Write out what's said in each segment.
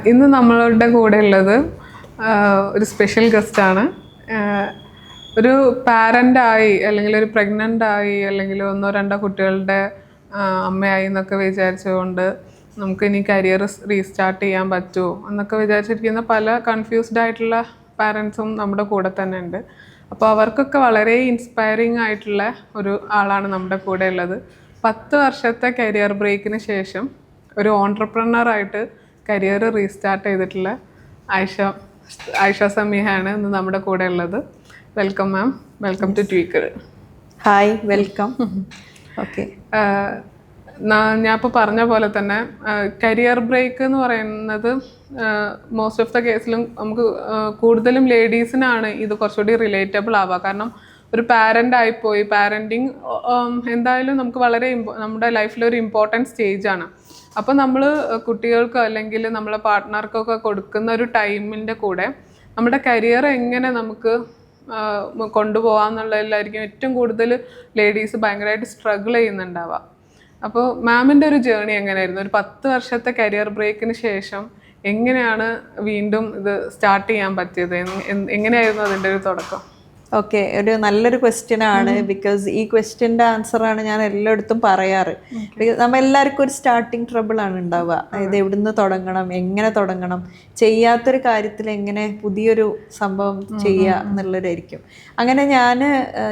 ഇന്ന് നമ്മളുടെ കൂടെ ഉള്ളത് ഒരു സ്പെഷ്യൽ ഗസ്റ്റാണ്. ഒരു പാരൻ്റായി അല്ലെങ്കിൽ ഒരു പ്രഗ്നൻ്റ് ആയി അല്ലെങ്കിൽ ഒന്നോ രണ്ടോ കുട്ടികളുടെ അമ്മയായി എന്നൊക്കെ വിചാരിച്ചുകൊണ്ട് നമുക്ക് ഇനി കരിയർ റീസ്റ്റാർട്ട് ചെയ്യാൻ പറ്റുമോ എന്നൊക്കെ വിചാരിച്ചിരിക്കുന്ന പല കൺഫ്യൂസ്ഡ് ആയിട്ടുള്ള പാരൻസും നമ്മുടെ കൂടെ തന്നെ ഉണ്ട്. അപ്പോൾ അവർക്കൊക്കെ വളരെ ഇൻസ്പയറിങ് ആയിട്ടുള്ള ഒരു ആളാണ് നമ്മുടെ കൂടെ ഉള്ളത്. 10 വർഷത്തെ കരിയർ ബ്രേക്കിന് ശേഷം ഒരു ഓൺട്രപ്രണറായിട്ട് കരിയർ റീസ്റ്റാർട്ട് ചെയ്തിട്ടുള്ള ആയിഷ സമീഹയാണ് ഇന്ന് നമ്മുടെ കൂടെ ഉള്ളത്. Welcome ma'am, welcome to tweaker. Hi, welcome. Okay, ഞാൻ ഇപ്പോൾ പറഞ്ഞ പോലെ തന്നെ കരിയർ ബ്രേക്ക് എന്ന് പറയുന്നത് മോസ്റ്റ് ഓഫ് ദ കേസിലും നമുക്ക് കൂടുതലും ലേഡീസിനാണ് ഇത് കുറച്ചുകൂടി റിലേറ്റബിൾ ആവുക. കാരണം ഒരു പാരൻ്റ് ആയിപ്പോയി, പാരൻറ്റിങ് എന്തായാലും നമുക്ക് വളരെ നമ്മുടെ ലൈഫിലൊരു ഇമ്പോർട്ടൻറ്റ് സ്റ്റേജാണ്. അപ്പോൾ നമ്മൾ കുട്ടികൾക്കോ അല്ലെങ്കിൽ നമ്മളെ പാർട്ട്ണർക്കൊക്കെ കൊടുക്കുന്ന ഒരു ടൈമിൻ്റെ കൂടെ നമ്മുടെ കരിയർ എങ്ങനെ നമുക്ക് കൊണ്ടുപോകാമെന്നുള്ളതിലായിരിക്കും ഏറ്റവും കൂടുതൽ ലേഡീസ് ഭയങ്കരമായിട്ട് സ്ട്രഗിൾ ചെയ്യുന്നുണ്ടാവുക. അപ്പോൾ മാമിൻ്റെ ഒരു ജേണി എങ്ങനെയായിരുന്നു? ഒരു 10 വർഷത്തെ കരിയർ ബ്രേക്കിന് ശേഷം എങ്ങനെയാണ് വീണ്ടും ഇത് സ്റ്റാർട്ട് ചെയ്യാൻ പറ്റിയത്? എങ്ങനെയായിരുന്നു അതിൻ്റെ ഒരു തുടക്കം? ഓക്കെ, ഒരു നല്ലൊരു ക്വസ്റ്റ്യൻ ആണ്. ബിക്കോസ് ഈ ക്വസ്റ്റ്യൻ്റെ ആൻസറാണ് ഞാൻ എല്ലായിടത്തും പറയാറ്. നമ്മൾ എല്ലാവർക്കും ഒരു സ്റ്റാർട്ടിങ് ട്രബിൾ ആണ് ഉണ്ടാവുക. ഇത് എവിടുന്ന് തുടങ്ങണം, എങ്ങനെ തുടങ്ങണം, ചെയ്യാത്തൊരു കാര്യത്തിൽ എങ്ങനെ പുതിയൊരു സംഭവം ചെയ്യുക എന്നുള്ളതായിരിക്കും. അങ്ങനെ ഞാൻ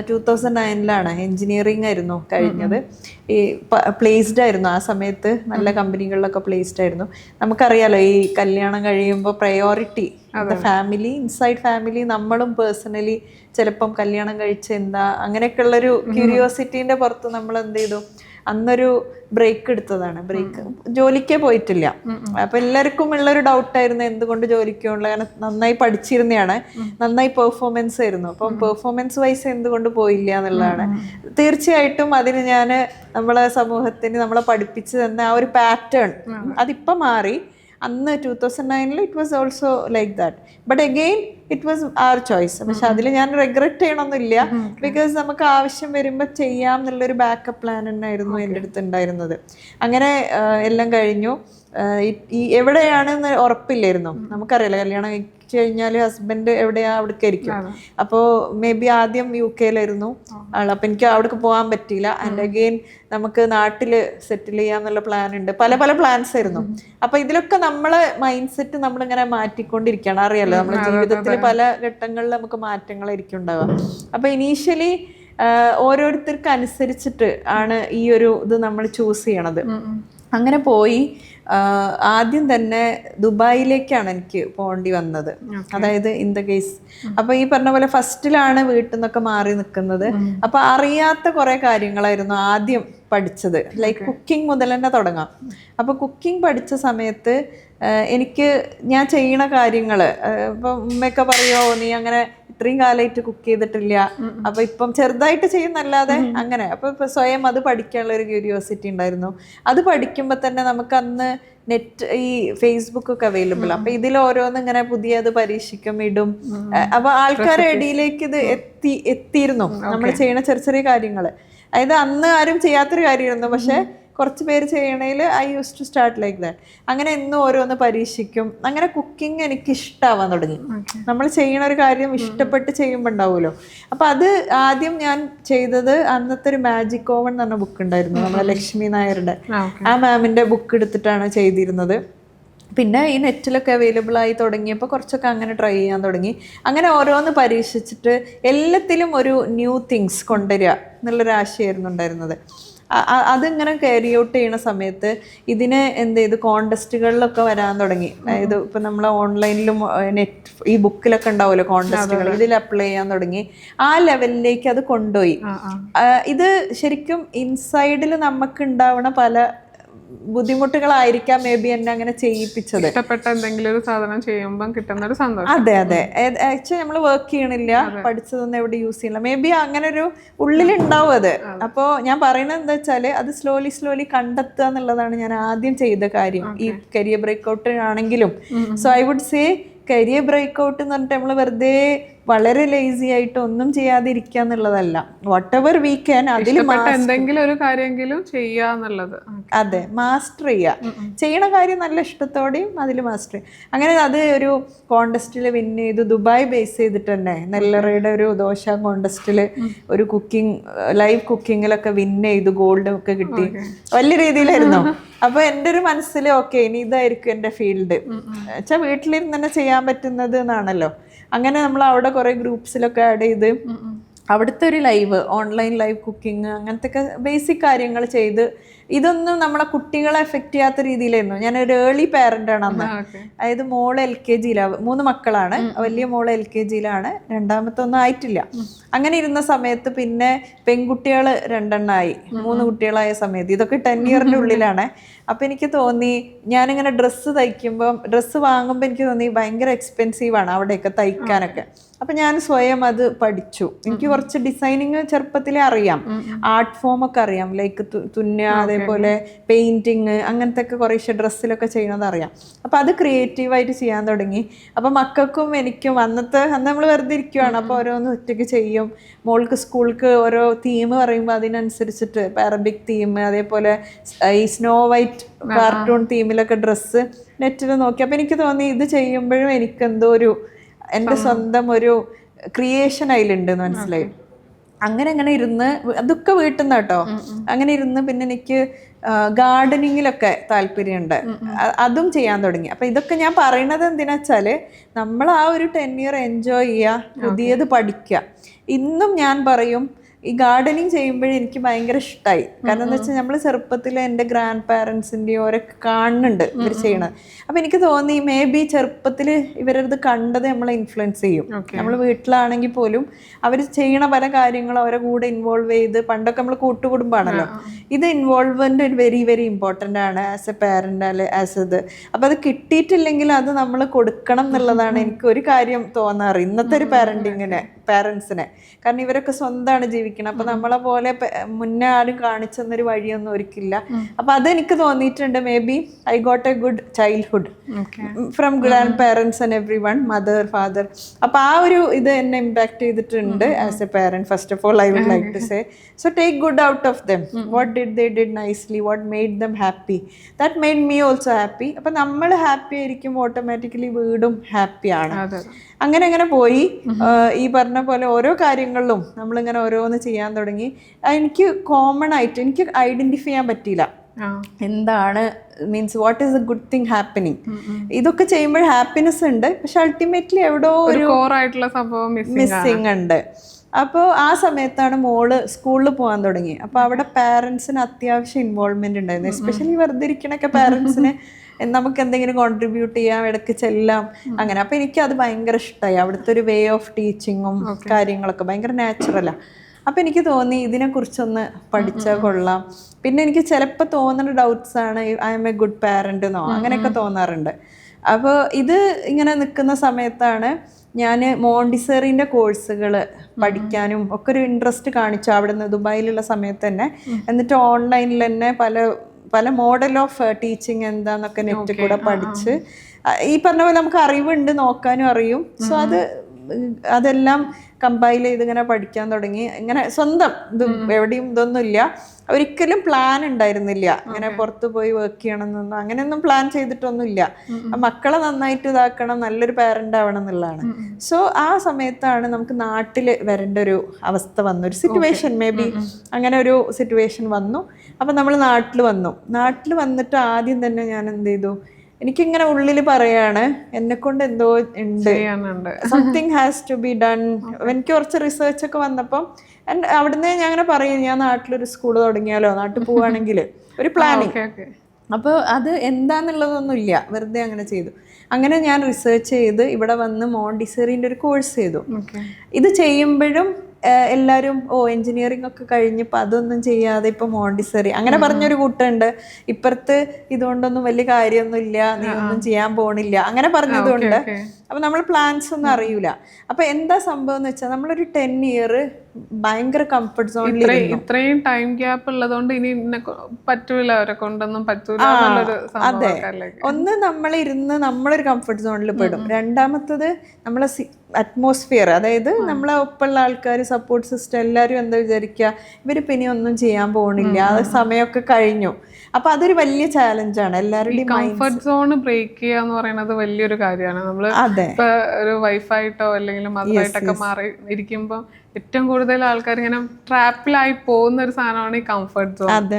2009 എൻജിനീയറിംഗ് ആയിരുന്നു കഴിഞ്ഞത്. ഈ പ്ലേസ്ഡ് ആയിരുന്നു ആ സമയത്ത്, നല്ല കമ്പനികളിലൊക്കെ പ്ലേസ്ഡ് ആയിരുന്നു. നമുക്കറിയാലോ, ഈ കല്യാണം കഴിയുമ്പോൾ പ്രയോറിറ്റി ഫാമിലി, ഇൻസൈഡ് ഫാമിലി, നമ്മളും പേഴ്സണലി ചിലപ്പം കല്യാണം കഴിച്ച് എന്താ അങ്ങനെയൊക്കെ ഉള്ളൊരു ക്യൂരിയോസിറ്റീൻ്റെ പുറത്ത് നമ്മൾ എന്ത് ചെയ്തു, അന്നൊരു ബ്രേക്ക് എടുത്തതാണ്. ബ്രേക്ക്, ജോലിക്കേ പോയിട്ടില്ല. അപ്പം എല്ലാവർക്കും ഉള്ളൊരു ഡൗട്ടായിരുന്നു എന്തുകൊണ്ട് ജോലിക്ക് പോകണില്ല. കാരണം നന്നായി പഠിച്ചിരുന്നതാണ്, നന്നായി പെർഫോമൻസ് ആയിരുന്നു. അപ്പം പെർഫോമൻസ് വൈസ് എന്തുകൊണ്ട് പോയില്ല എന്നുള്ളതാണ്. തീർച്ചയായിട്ടും അതിന് ഞാൻ നമ്മളെ സമൂഹത്തിന് നമ്മളെ പഠിപ്പിച്ചു തന്ന ആ ഒരു പാറ്റേൺ അതിപ്പം മാറി. അന്ന് 2009 it was also like that, but again it was our choice. പക്ഷെ അതിൽ ഞാൻ റിഗ്രറ്റ് ചെയ്യണമെന്നില്ല. ബിക്കോസ് നമുക്ക് ആവശ്യം വരുമ്പോൾ ചെയ്യാം എന്നുള്ളൊരു ബാക്കപ്പ് പ്ലാൻ തന്നെയായിരുന്നു എൻ്റെ അടുത്ത് ഉണ്ടായിരുന്നത്. അങ്ങനെ എല്ലാം കഴിഞ്ഞു. ഈ എവിടെയാണെന്ന് ഉറപ്പില്ലായിരുന്നു. നമുക്കറിയാലോ, കല്യാണം കഴിച്ച് കഴിഞ്ഞാൽ ഹസ്ബൻഡ് എവിടെയാ അവിടേക്ക് ആയിരിക്കും. അപ്പോൾ മേ ബി ആദ്യം UK ആൾ. അപ്പം എനിക്ക് അവിടേക്ക് പോകാൻ പറ്റിയില്ല. ആൻഡ് അഗെയിൻ നമുക്ക് നാട്ടിൽ സെറ്റിൽ ചെയ്യാന്നുള്ള പ്ലാൻ ഉണ്ട്. പല പല പ്ലാൻസ് ആയിരുന്നു. അപ്പം ഇതിലൊക്കെ നമ്മളെ മൈൻഡ് സെറ്റ് നമ്മളിങ്ങനെ മാറ്റിക്കൊണ്ടിരിക്കുകയാണ്. അറിയാലോ, നമ്മുടെ ജീവിതത്തിൽ പല ഘട്ടങ്ങളിൽ നമുക്ക് മാറ്റങ്ങളായിരിക്കും ഉണ്ടാവുക. അപ്പം ഇനീഷ്യലി ഓരോരുത്തർക്ക് അനുസരിച്ചിട്ട് ആണ് ഈ ഒരു ഇത് നമ്മൾ ചൂസ് ചെയ്യണത്. അങ്ങനെ പോയി. ആദ്യം തന്നെ ദുബായിലേക്കാണ് എനിക്ക് പോകേണ്ടി വന്നത്. അതായത് ഇൻ ദ കേസ്, അപ്പൊ ഈ പറഞ്ഞ പോലെ ഫസ്റ്റിലാണ് വീട്ടിൽ നിന്നൊക്കെ മാറി നിൽക്കുന്നത്. അപ്പൊ അറിയാത്ത കുറെ കാര്യങ്ങളായിരുന്നു ആദ്യം പഠിച്ചത്. ലൈക്ക് കുക്കിംഗ് മുതൽ തന്നെ തുടങ്ങാം. അപ്പൊ കുക്കിംഗ് പഠിച്ച സമയത്ത് എനിക്ക് ഞാൻ ചെയ്യണ കാര്യങ്ങള് ഇപ്പൊ ഉമ്മയൊക്കെ പറയോ, നീ അങ്ങനെ ഇത്രയും കാലമായിട്ട് കുക്ക് ചെയ്തിട്ടില്ല, അപ്പൊ ഇപ്പം ചെറുതായിട്ട് ചെയ്യുന്നല്ലാതെ അങ്ങനെ. അപ്പൊ ഇപ്പൊ സ്വയം അത് പഠിക്കാനുള്ള ഒരു ക്യൂരിയോസിറ്റി ഉണ്ടായിരുന്നു. അത് പഠിക്കുമ്പോൾ തന്നെ നമുക്ക് അന്ന് നെറ്റ്, ഈ ഫേസ്ബുക്ക് ഒക്കെ അവൈലബിൾ. അപ്പൊ ഇതിൽ ഓരോന്ന് ഇങ്ങനെ പുതിയത് പരീക്ഷിക്കും, ഇടും. അപ്പൊ ആൾക്കാരുടെ ഇടയിലേക്ക് ഇത് എത്തിയിരുന്നു നമ്മൾ ചെയ്യണ ചെറിയ ചെറിയ കാര്യങ്ങള്. അതായത് അന്ന് ആരും ചെയ്യാത്തൊരു കാര്യമായിരുന്നു, പക്ഷെ കുറച്ച് പേര് ചെയ്യണേൽ I use to start like that. അങ്ങനെ എന്നും ഓരോന്ന് പരീക്ഷിക്കും. അങ്ങനെ കുക്കിംഗ് എനിക്ക് ഇഷ്ടമാവാൻ തുടങ്ങി. നമ്മൾ ചെയ്യണ ഒരു കാര്യം ഇഷ്ടപ്പെട്ട് ചെയ്യുമ്പോൾ ഉണ്ടാവുമല്ലോ. അപ്പം അത് ആദ്യം ഞാൻ ചെയ്തത്, അന്നത്തെ ഒരു മാജിക് ഓവൻ എന്ന് പറഞ്ഞ ബുക്ക് ഉണ്ടായിരുന്നു, നമ്മളെ ലക്ഷ്മി നായരുടെ. ആ മാമിൻ്റെ ബുക്ക് എടുത്തിട്ടാണ് ചെയ്തിരുന്നത്. പിന്നെ ഈ നെറ്റിലൊക്കെ അവൈലബിൾ ആയി തുടങ്ങിയപ്പോൾ കുറച്ചൊക്കെ അങ്ങനെ ട്രൈ ചെയ്യാൻ തുടങ്ങി. അങ്ങനെ ഓരോന്ന് പരീക്ഷിച്ചിട്ട് എല്ലാത്തിലും ഒരു ന്യൂ തിങ്സ് കൊണ്ടുവരിക എന്നുള്ളൊരു ആശയമായിരുന്നു ഉണ്ടായിരുന്നത്. അതിങ്ങനെ ക്യാരി ഔട്ട് ചെയ്യുന്ന സമയത്ത് ഇതിന് എന്ത് ചെയ്തു, കോൺടെസ്റ്റുകളിലൊക്കെ വരാൻ തുടങ്ങി. അതായത് ഇപ്പം നമ്മൾ ഓൺലൈനിലും നെറ്റ് ഈ ബുക്കിലൊക്കെ ഉണ്ടാവുമല്ലോ കോൺടെസ്റ്റുകൾ, ഇതിൽ അപ്ലൈ ചെയ്യാൻ തുടങ്ങി. ആ ലെവലിലേക്ക് അത് കൊണ്ടുപോയി. ഇത് ശരിക്കും ഇൻസൈഡിൽ നമുക്ക് ഉണ്ടാവണ പല ബുദ്ധിമുട്ടുകളായിരിക്കാം മേ ബി എന്നെ അങ്ങനെ ചെയ്യിപ്പിച്ചത്. ഇഷ്ടപ്പെട്ട എന്തെങ്കിലും ഒരു സാധനം ചെയ്യുമ്പോൾ കിട്ടുന്ന ഒരു സന്തോഷം. അതെ അതെ, ആക്ച്വലി നമ്മൾ വർക്ക് ചെയ്യണില്ല, പഠിച്ചതൊന്നും എവിടെ യൂസ് ചെയ്യണില്ല, മേ ബി അങ്ങനെ ഒരു ഉള്ളിലുണ്ടാവും അത്. അപ്പോൾ ഞാൻ പറയുന്നത് എന്താ വെച്ചാൽ അത് സ്ലോലി കണ്ടെത്തുക എന്നുള്ളതാണ് ഞാൻ ആദ്യം ചെയ്ത കാര്യം ഈ കരിയർ ബ്രേക്ക് ഔട്ട് ആണെങ്കിലും. So I would say career break out എന്ന് പറഞ്ഞിട്ട് നമ്മൾ വെറുതെ വളരെ ലേസി ആയിട്ട് ഒന്നും ചെയ്യാതിരിക്കുക എന്നുള്ളതല്ല. വാട്ട് എവർ വി ക്യാൻ അതിൽ എന്തെങ്കിലും ഒരു കാര്യമെങ്കിലും ചെയ്യാന്നുള്ളത്. അതെ, മാസ്റ്റർ ചെയ്യണ കാര്യം നല്ല ഇഷ്ടത്തോടെയും അതിൽ മാസ്റ്റർ അങ്ങനെ അത് ഒരു കോണ്ടസ്റ്റിൽ വിൻ ചെയ്തു. ദുബായ് ബേസ് ചെയ്തിട്ട് തന്നെ നെല്ലറയുടെ ഒരു ദോശ കോണ്ടസ്റ്റിൽ ഒരു ലൈവ് കുക്കിങ്ങിലൊക്കെ വിൻ ചെയ്തു, ഗോൾഡ് ഒക്കെ കിട്ടി. വലിയ രീതിയിലായിരുന്നു. അപ്പൊ എൻ്റെ ഒരു മനസ്സിൽ ഓക്കെ ഇനി ഇതായിരിക്കും എൻ്റെ ഫീൽഡ് വെച്ചാൽ വീട്ടിലിരുന്ന് തന്നെ ചെയ്യാൻ പറ്റുന്നത് എന്നാണല്ലോ. അങ്ങനെ നമ്മൾ അവിടെ കുറെ ഗ്രൂപ്പ്സിലൊക്കെ ആഡ് ചെയ്ത് അവിടുത്തെ ഒരു ഓൺലൈൻ ലൈവ് കുക്കിംഗ് അങ്ങനത്തെ ഒക്കെ ബേസിക് കാര്യങ്ങൾ ചെയ്ത് ഇതൊന്നും നമ്മളെ കുട്ടികളെ എഫക്റ്റ് ചെയ്യാത്ത രീതിയിലായിരുന്നു. ഞാനൊരു ഏർലി പാരന്റ് ആണ് അന്ന്. അതായത് മോള് LKG-യിലാണ്, 3 മക്കളാണ്. വലിയ മോള് LKG-യിലാണ്, രണ്ടാമത്തെ ഒന്നും ആയിട്ടില്ല. അങ്ങനെ ഇരുന്ന സമയത്ത് പിന്നെ പെൺകുട്ടികൾ 2 3 കുട്ടികളായ സമയത്ത് ഇതൊക്കെ 10 ഇയറിന്റെ ഉള്ളിലാണ്. അപ്പൊ എനിക്ക് തോന്നി ഞാനിങ്ങനെ ഡ്രസ്സ് വാങ്ങുമ്പോൾ എനിക്ക് തോന്നി ഭയങ്കര എക്സ്പെൻസീവാണ് അവിടെയൊക്കെ തയ്ക്കാനൊക്കെ. അപ്പൊ ഞാൻ സ്വയം അത് പഠിച്ചു. എനിക്ക് കുറച്ച് ഡിസൈനിങ് ചെറുപ്പത്തിലേ അറിയാം, ആർട്ട് ഫോം ഒക്കെ അറിയാം, ലൈക്ക് തുന്നുക, അതേപോലെ പെയിന്റിങ്, അങ്ങനത്തെ ഒക്കെ കുറേശ്ശെ ഡ്രസ്സിലൊക്കെ ചെയ്യുന്നത് അറിയാം. അപ്പൊ അത് ക്രിയേറ്റീവായിട്ട് ചെയ്യാൻ തുടങ്ങി. അപ്പൊ മക്കൾക്കും എനിക്കും അന്ന് നമ്മൾ വെറുതെ ഇരിക്കുവാണ്, അപ്പൊ ഓരോന്ന് ഒറ്റയ്ക്ക് ചെയ്യും. മോൾക്ക് സ്കൂൾക്ക് ഓരോ തീം പറയുമ്പോൾ അതിനനുസരിച്ചിട്ട് അറബിക് തീം, അതേപോലെ ഈ സ്നോ വൈറ്റ് കാർട്ടൂൺ തീമിലൊക്കെ ഡ്രസ്സ് നെറ്റിൽ നോക്കി. അപ്പൊ എനിക്ക് തോന്നി ഇത് ചെയ്യുമ്പോഴും എനിക്കെന്തോ എൻ്റെ സ്വന്തം ഒരു ക്രിയേഷൻ അതിലുണ്ടെന്ന് മനസ്സിലായി. അങ്ങനെ ഇരുന്ന് അതൊക്കെ വീട്ടിൽ നിന്ന് കേട്ടോ. അങ്ങനെ ഇരുന്ന് പിന്നെ എനിക്ക് ഗാർഡനിങ്ങിലൊക്കെ താല്പര്യമുണ്ട്, അതും ചെയ്യാൻ തുടങ്ങി. അപ്പൊ ഇതൊക്കെ ഞാൻ പറയണത് എന്തിനാ വെച്ചാല് നമ്മൾ ആ ഒരു 10 ഇയർ എൻജോയ് ചെയ്യുക, പുതിയത് പഠിക്കുക. ഇന്നും ഞാൻ പറയും ഈ ഗാർഡനിങ് ചെയ്യുമ്പോഴേ എനിക്ക് ഭയങ്കര ഇഷ്ടമായി. കാരണം എന്താ വെച്ചാൽ നമ്മൾ ചെറുപ്പത്തിൽ എൻ്റെ ഗ്രാൻഡ് പാരൻസിൻ്റെയോ അവരൊക്കെ കാണുന്നുണ്ട് ഇവർ ചെയ്യണത്. അപ്പം എനിക്ക് തോന്നി മേ ബി ചെറുപ്പത്തിൽ ഇവരത് കണ്ടത് നമ്മളെ ഇൻഫ്ലുവൻസ് ചെയ്യും. നമ്മൾ വീട്ടിലാണെങ്കിൽ പോലും അവർ ചെയ്യണ പല കാര്യങ്ങളും അവരെ കൂടെ ഇൻവോൾവ് ചെയ്ത്, പണ്ടൊക്കെ നമ്മൾ കൂട്ടുകുടുംബാണല്ലോ, ഇത് ഇൻവോൾവ്മെന്റ് വെരി വെരി ഇമ്പോർട്ടൻ്റ് ആണ് ആസ് എ പാരന്റ് അല്ലെ ആസ് ഇത്. അപ്പം അത് കിട്ടിയിട്ടില്ലെങ്കിൽ അത് നമ്മൾ കൊടുക്കണം എന്നുള്ളതാണ് എനിക്ക് ഒരു കാര്യം തോന്നാറ് ഇന്നത്തെ ഒരു പാരൻസിനെ. കാരണം ഇവരൊക്കെ സ്വന്തമാണ് ജീവിക്കണം. അപ്പൊ നമ്മളെ പോലെ മുന്നേ ആരും കാണിച്ചെന്നൊരു വഴിയൊന്നും ഒരിക്കില്ല. അപ്പൊ അതെനിക്ക് തോന്നിയിട്ടുണ്ട് maybe I got a good childhood from grandparents and everyone, mother father. അപ്പൊ ആ ഒരു ഇത് എന്നെ ഇമ്പാക്ട് ചെയ്തിട്ടുണ്ട് as a parent. First of all I would like to say so take good out of them. What they did nicely, what made them happy, that made me also happy. അപ്പൊ നമ്മൾ happy ആയിരിക്കും automatically വീടും ഹാപ്പിയാണ്. അങ്ങനെ പോയി. ഈ പറഞ്ഞ പോലെ ഓരോ കാര്യങ്ങളിലും നമ്മളിങ്ങനെ ഓരോന്ന് ചെയ്യാൻ തുടങ്ങി. എനിക്ക് കോമൺ ആയിട്ട് എനിക്ക് ഐഡന്റിഫൈ ചെയ്യാൻ പറ്റിയില്ല എന്താണ് means what is A good thing happening. ഇതൊക്കെ ചെയ്യുമ്പോൾ ഹാപ്പിനെസ് ഉണ്ട്, പക്ഷെ അൾട്ടിമേറ്റ്ലി എവിടോ ഒരു കോറായിട്ടുള്ള സംഭവം മിസ്സിങ് ഉണ്ട്. അപ്പോൾ ആ സമയത്താണ് മോള് സ്കൂളിൽ പോകാൻ തുടങ്ങി. അപ്പോൾ അവിടെ പാരൻസിന് അത്യാവശ്യം ഇൻവോൾവ്മെന്റ് ഉണ്ടായിരുന്നു, എസ്പെഷ്യലി വെറുതെ ഇരിക്കണൊക്കെ പാരൻസിന് നമുക്ക് എന്തെങ്കിലും കോൺട്രിബ്യൂട്ട് ചെയ്യാം, ഇടയ്ക്ക് ചെല്ലാം അങ്ങനെ. അപ്പോൾ എനിക്ക് അത് ഭയങ്കര ഇഷ്ടമായി. അവിടുത്തെ ഒരു വേ ഓഫ് ടീച്ചിങ്ങും കാര്യങ്ങളൊക്കെ ഭയങ്കര നാച്ചുറലാണ്. അപ്പം എനിക്ക് തോന്നി ഇതിനെക്കുറിച്ചൊന്ന് പഠിച്ചാൽ കൊള്ളാം. പിന്നെ എനിക്ക് ചിലപ്പോൾ തോന്നുന്ന ഡൗട്ട്സ് ആണ് I M A good parent എന്നോ അങ്ങനെയൊക്കെ തോന്നാറുണ്ട്. അപ്പോൾ ഇത് ഇങ്ങനെ നിൽക്കുന്ന സമയത്താണ് ഞാൻ മോണ്ടിസറിൻ്റെ കോഴ്സുകൾ പഠിക്കാനും ഒക്കെ ഒരു ഇൻട്രസ്റ്റ് കാണിച്ചു അവിടെ നിന്ന് ദുബായിലുള്ള സമയത്ത് തന്നെ. എന്നിട്ട് ഓൺലൈനിൽ തന്നെ പല മോഡൽ ഓഫ് ടീച്ചിങ് എന്താന്നൊക്കെ നെറ്റ് കൂടെ പഠിച്ച് ഈ പറഞ്ഞ പോലെ നമുക്ക് അറിവുണ്ട്, നോക്കാനും അറിയും. സോ അതെല്ലാം കമ്പൈൽ ചെയ്ത് ഇങ്ങനെ പഠിക്കാൻ തുടങ്ങി. ഇങ്ങനെ സ്വന്തം ഇത് എവിടെയും ഇതൊന്നുമില്ല, ഒരിക്കലും പ്ലാൻ ഉണ്ടായിരുന്നില്ല ഇങ്ങനെ പുറത്ത് പോയി വർക്ക് ചെയ്യണം എന്നൊന്നും, അങ്ങനെയൊന്നും പ്ലാൻ ചെയ്തിട്ടൊന്നുമില്ല. മക്കളെ നന്നായിട്ട് ഇതാക്കണം, നല്ലൊരു പാരന്റ് ആവണം എന്നുള്ളതാണ്. സോ ആ സമയത്താണ് നമുക്ക് നാട്ടിൽ വരേണ്ട ഒരു അവസ്ഥ വന്നു, ഒരു സിറ്റുവേഷൻ, മേ ബി അങ്ങനെ ഒരു സിറ്റുവേഷൻ വന്നു. അപ്പം നമ്മൾ നാട്ടിൽ വന്നിട്ട് ആദ്യം തന്നെ ഞാൻ എന്ത് ചെയ്തു, എനിക്കിങ്ങനെ ഉള്ളിൽ പറയാണ് എന്നെക്കൊണ്ട് എന്തോ ഉണ്ട്, something has to be done. എനിക്ക് കുറച്ച് റിസർച്ച് ഒക്കെ വന്നപ്പം അവിടുന്ന് ഞാൻ അങ്ങനെ പറയും, ഞാൻ നാട്ടിലൊരു സ്കൂൾ തുടങ്ങിയാലോ, നാട്ടിൽ പോവുകയാണെങ്കിൽ ഒരു പ്ലാനിങ്. അപ്പോൾ അത് എന്താന്നുള്ളതൊന്നും ഇല്ല, വെറുതെ അങ്ങനെ ചെയ്തു. അങ്ങനെ ഞാൻ റിസർച്ച് ചെയ്ത് ഇവിടെ വന്ന് മോണ്ടിസറിൻ്റെ ഒരു കോഴ്സ് ചെയ്തു. ഇത് ചെയ്യുമ്പോഴും എല്ലാവരും എഞ്ചിനീയറിംഗ് ഒക്കെ കഴിഞ്ഞപ്പോൾ അതൊന്നും ചെയ്യാതെ ഇപ്പൊ മോണ്ടിസറി അങ്ങനെ പറഞ്ഞൊരു കൂട്ടുണ്ട്. ഇപ്പുറത്ത് ഇതുകൊണ്ടൊന്നും വലിയ കാര്യമൊന്നുമില്ല, നീ ഒന്നും ചെയ്യാൻ പോണില്ല അങ്ങനെ പറഞ്ഞതുകൊണ്ട് അപ്പൊ നമ്മൾ പ്ലാൻസ് ഒന്നും അറിയൂല. അപ്പൊ എന്താ സംഭവം എന്ന് വെച്ചാൽ നമ്മളൊരു 10 ഇയർ ഭയങ്കര കംഫർട്ട് സോണിൽ ഇത്രയും ടൈം ഗ്യാപ്പ് ഉള്ളതുകൊണ്ട് ഇനി പറ്റൂല, അവരെ കൊണ്ടൊന്നും പറ്റൂല. അതെ, ഒന്ന് നമ്മളിരുന്ന് നമ്മളൊരു കംഫർട്ട് സോണിൽ പെടും. രണ്ടാമത്തത് നമ്മളെ അറ്റ്മോസ്ഫിയർ, അതായത് നമ്മളെ ഒപ്പമുള്ള ആൾക്കാർ, സപ്പോർട്ട് സിസ്റ്റം, എല്ലാവരും എന്താ വിചാരിക്കുക, ഇവരിപ്പോൾ ഇനി ഒന്നും ചെയ്യാൻ പോകണില്ല, ആ സമയമൊക്കെ കഴിഞ്ഞു. അപ്പൊ അതൊരു വലിയ ചാലഞ്ചാണ് എല്ലാവരുടെയും. കംഫർട്ട് സോൺ ബ്രേക്ക് ചെയ്യുക എന്ന് പറയുന്നത് വലിയൊരു കാര്യമാണ്. നമ്മള് ഇപ്പൊ ഒരു വൈഫായിട്ടോ അല്ലെങ്കിൽ മദറായിട്ടൊക്കെ മാറി ഇരിക്കുമ്പോൾ ഏറ്റവും കൂടുതൽ ആൾക്കാർ ഇങ്ങനെ ട്രാപ്പിലായി പോകുന്ന ഒരു സാധനമാണ് ഈ കംഫർട്ട് സോൺ.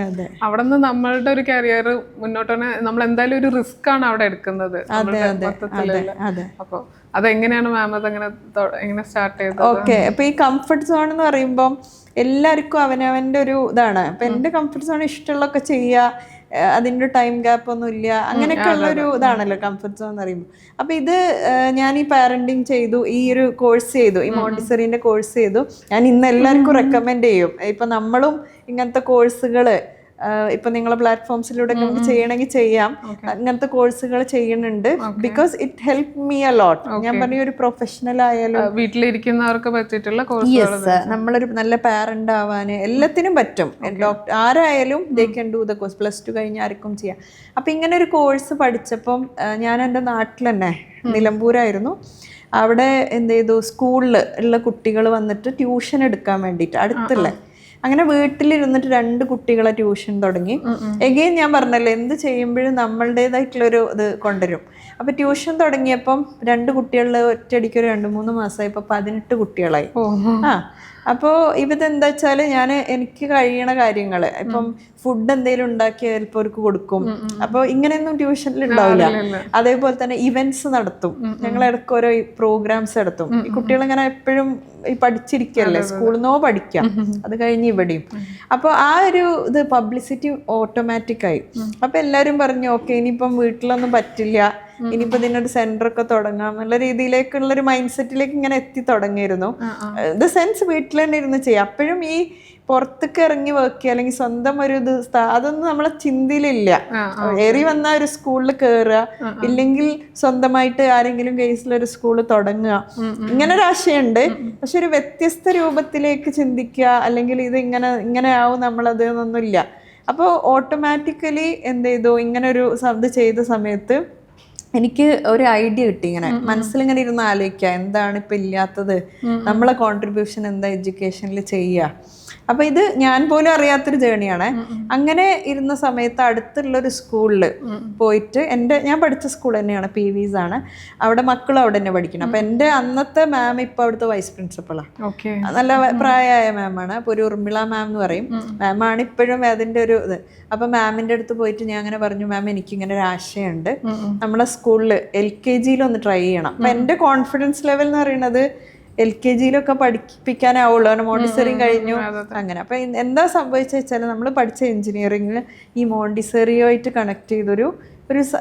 അവിടെ നിന്ന് നമ്മളുടെ ഒരു കരിയർ മുന്നോട്ട് തന്നെ നമ്മൾ എന്തായാലും ഒരു റിസ്ക് ആണ് അവിടെ എടുക്കുന്നത് മൊത്തത്തിലുള്ള. അപ്പൊ അതെങ്ങനെയാണ് മാം അതെങ്ങനെ എങ്ങനെ സ്റ്റാർട്ട് ചെയ്തത്? ഓക്കെ, അപ്പൊ ഈ കംഫർട്ട് സോൺ എന്ന് പറയുമ്പോൾ എല്ലാവർക്കും അവനവൻ്റെ ഒരു ഇതാണ്. അപ്പൊ എൻ്റെ കംഫർട്ട് സോൺ ഇഷ്ടമുള്ളതൊക്കെ ചെയ്യുക, അതിൻ്റെ ടൈം ഗ്യാപ്പ് ഒന്നും ഇല്ല, അങ്ങനെയൊക്കെ ഉള്ളൊരു ഇതാണല്ലോ കംഫർട്ട് സോൺ എന്ന് പറയുമ്പോൾ. അപ്പൊ ഇത് ഞാൻ ഈ പാരന്റിങ് ചെയ്തു, ഈ ഒരു കോഴ്സ് ചെയ്തു, ഈ മോണ്ടിസറിന്റെ കോഴ്സ് ചെയ്തു. ഞാൻ ഇന്ന് എല്ലാവർക്കും റെക്കമെൻഡ് ചെയ്യും. ഇപ്പൊ നമ്മളും ഇങ്ങനത്തെ കോഴ്സുകൾ ഇപ്പൊ നിങ്ങളെ പ്ലാറ്റ്ഫോംസിലൂടെ നമുക്ക് ചെയ്യണമെങ്കിൽ ചെയ്യാം. അങ്ങനത്തെ കോഴ്സുകൾ ചെയ്യുന്നുണ്ട്. Because it help me a lot. ഞാൻ പറഞ്ഞ ഒരു പ്രൊഫഷണൽ ആയാലും വീട്ടിലിരിക്കുന്നവർക്ക് പറ്റിയിട്ടുള്ള കോഴ്സ്, നമ്മളൊരു നല്ല പാരന്റ് ആവാൻ എല്ലാത്തിനും പറ്റും. ഡോക്ടർ ആരായാലും they can do the course. +2 കഴിഞ്ഞ ആർക്കും ചെയ്യാം. അപ്പൊ ഇങ്ങനെ ഒരു കോഴ്സ് പഠിച്ചപ്പം ഞാൻ എൻ്റെ നാട്ടിൽ തന്നെ നിലമ്പൂരായിരുന്നു. അവിടെ എന്ത് ചെയ്തു, സ്കൂളിൽ ഉള്ള കുട്ടികൾ വന്നിട്ട് ട്യൂഷൻ എടുക്കാൻ വേണ്ടിയിട്ട് അടുത്തുള്ള, അങ്ങനെ വീട്ടിലിരുന്നിട്ട് 2 കുട്ടികളെ ട്യൂഷൻ തുടങ്ങി. എഗെയിൻ ഞാൻ പറഞ്ഞല്ലോ, എന്ത് ചെയ്യുമ്പോഴും നമ്മളുടേതായിട്ടുള്ളൊരു ഇത് കൊണ്ടുവരും. അപ്പൊ ട്യൂഷൻ തുടങ്ങിയപ്പം 2 കുട്ടികളിൽ ഒറ്റയടിക്ക് ഒരു 2-3 മാസമായി ഇപ്പൊ 18 കുട്ടികളായി. അപ്പോൾ ഇതെന്താ വെച്ചാൽ എനിക്ക് കഴിയണ കാര്യങ്ങൾ, ഇപ്പം ഫുഡ് എന്തെങ്കിലും ഉണ്ടാക്കി ചിലപ്പോൾ അവർക്ക് കൊടുക്കും. അപ്പോൾ ഇങ്ങനെയൊന്നും ട്യൂഷനിൽ ഉണ്ടാവില്ല. അതേപോലെ തന്നെ ഇവന്റ്സ് നടത്തും, ഞങ്ങൾ ഇടയ്ക്ക് ഓരോ പ്രോഗ്രാംസ് നടത്തും. ഈ കുട്ടികളിങ്ങനെ എപ്പോഴും ഈ പഠിച്ചിരിക്കല്ലേ, സ്കൂളിൽ നിന്നോ പഠിക്കാം, അത് കഴിഞ്ഞ് ഇവിടെയും. അപ്പോൾ ആ ഒരു ഇത് പബ്ലിസിറ്റി ഓട്ടോമാറ്റിക്കായി. അപ്പൊ എല്ലാവരും പറഞ്ഞു ഓക്കെ, ഇനിയിപ്പം വീട്ടിലൊന്നും പറ്റില്ല, ഇനിയിപ്പോ ഇതിനൊരു സെന്റർ ഒക്കെ തുടങ്ങാം എന്നുള്ള രീതിയിലേക്കുള്ള ഒരു മൈൻഡ് സെറ്റിലേക്ക് ഇങ്ങനെ എത്തി തുടങ്ങിയിരുന്നു. ദ സെൻസ് വീട്ടിൽ തന്നെ ഇരുന്ന് ചെയ്യാം. അപ്പോഴും ഈ പുറത്തേക്ക് ഇറങ്ങി വർക്ക് ചെയ്യുക അല്ലെങ്കിൽ സ്വന്തം ഒരു ഇത് അതൊന്നും നമ്മളെ ചിന്തയിലില്ല. ഏറി വന്ന ഒരു സ്കൂളിൽ കയറുക, ഇല്ലെങ്കിൽ സ്വന്തമായിട്ട് ആരെങ്കിലും കേസിലൊരു സ്കൂൾ തുടങ്ങുക, ഇങ്ങനെ ഒരു ആശയമുണ്ട്. പക്ഷെ ഒരു വ്യത്യസ്ത രൂപത്തിലേക്ക് ചിന്തിക്കുക, അല്ലെങ്കിൽ ഇത് ഇങ്ങനെ ആവും നമ്മളത് എന്നൊന്നുമില്ല. അപ്പോൾ ഓട്ടോമാറ്റിക്കലി എന്ത് ചെയ്തു, ഇങ്ങനെ ഒരു ഇത് ചെയ്ത സമയത്ത് എനിക്ക് ഒരു ഐഡിയ കിട്ടി. ഇങ്ങനെ മനസ്സിലിങ്ങനെ ഇരുന്ന് ആലോചിക്കുക, എന്താണ് ഇപ്പം ഇല്ലാത്തത്, നമ്മളെ കോൺട്രിബ്യൂഷൻ എന്താ എഡ്യൂക്കേഷനിൽ ചെയ്യുക. അപ്പൊ ഇത് ഞാൻ പോലും അറിയാത്തൊരു ജേണിയാണ്. അങ്ങനെ ഇരുന്ന സമയത്ത് അടുത്തുള്ളൊരു സ്കൂളിൽ പോയിട്ട്, ഞാൻ പഠിച്ച സ്കൂൾ തന്നെയാണ്, PV's ആണ്. അവിടെ മക്കളും അവിടെ തന്നെ പഠിക്കണം. അപ്പൊ എൻ്റെ അന്നത്തെ മാം ഇപ്പൊ അവിടുത്തെ വൈസ് പ്രിൻസിപ്പളാണ്, നല്ല പ്രായമായ മാമാണ്. അപ്പൊ ഒരു ഉർമിള മാം എന്ന് പറയും, മാമാണ് ഇപ്പോഴും അതിൻ്റെ ഒരു ഇത്. അപ്പൊ മാമിൻ്റെ അടുത്ത് പോയിട്ട് ഞാൻ അങ്ങനെ പറഞ്ഞു, മാം എനിക്കിങ്ങനെ ഒരു ആശയമുണ്ട്, നമ്മളെ സ്കൂളിൽ LKG ഒന്ന് ട്രൈ ചെയ്യണം. അപ്പൊ എൻ്റെ കോൺഫിഡൻസ് ലെവൽ എന്ന് പറയുന്നത് LKG പഠിപ്പിക്കാനാവുള്ളൂ, മോണ്ടിസറിയും കഴിഞ്ഞു അങ്ങനെ. അപ്പൊ എന്താ സംഭവിച്ചത് വെച്ചാൽ, നമ്മൾ പഠിച്ച എഞ്ചിനീയറിംഗിൽ ഈ മോണ്ടിസറിയുമായിട്ട് കണക്ട് ചെയ്തൊരു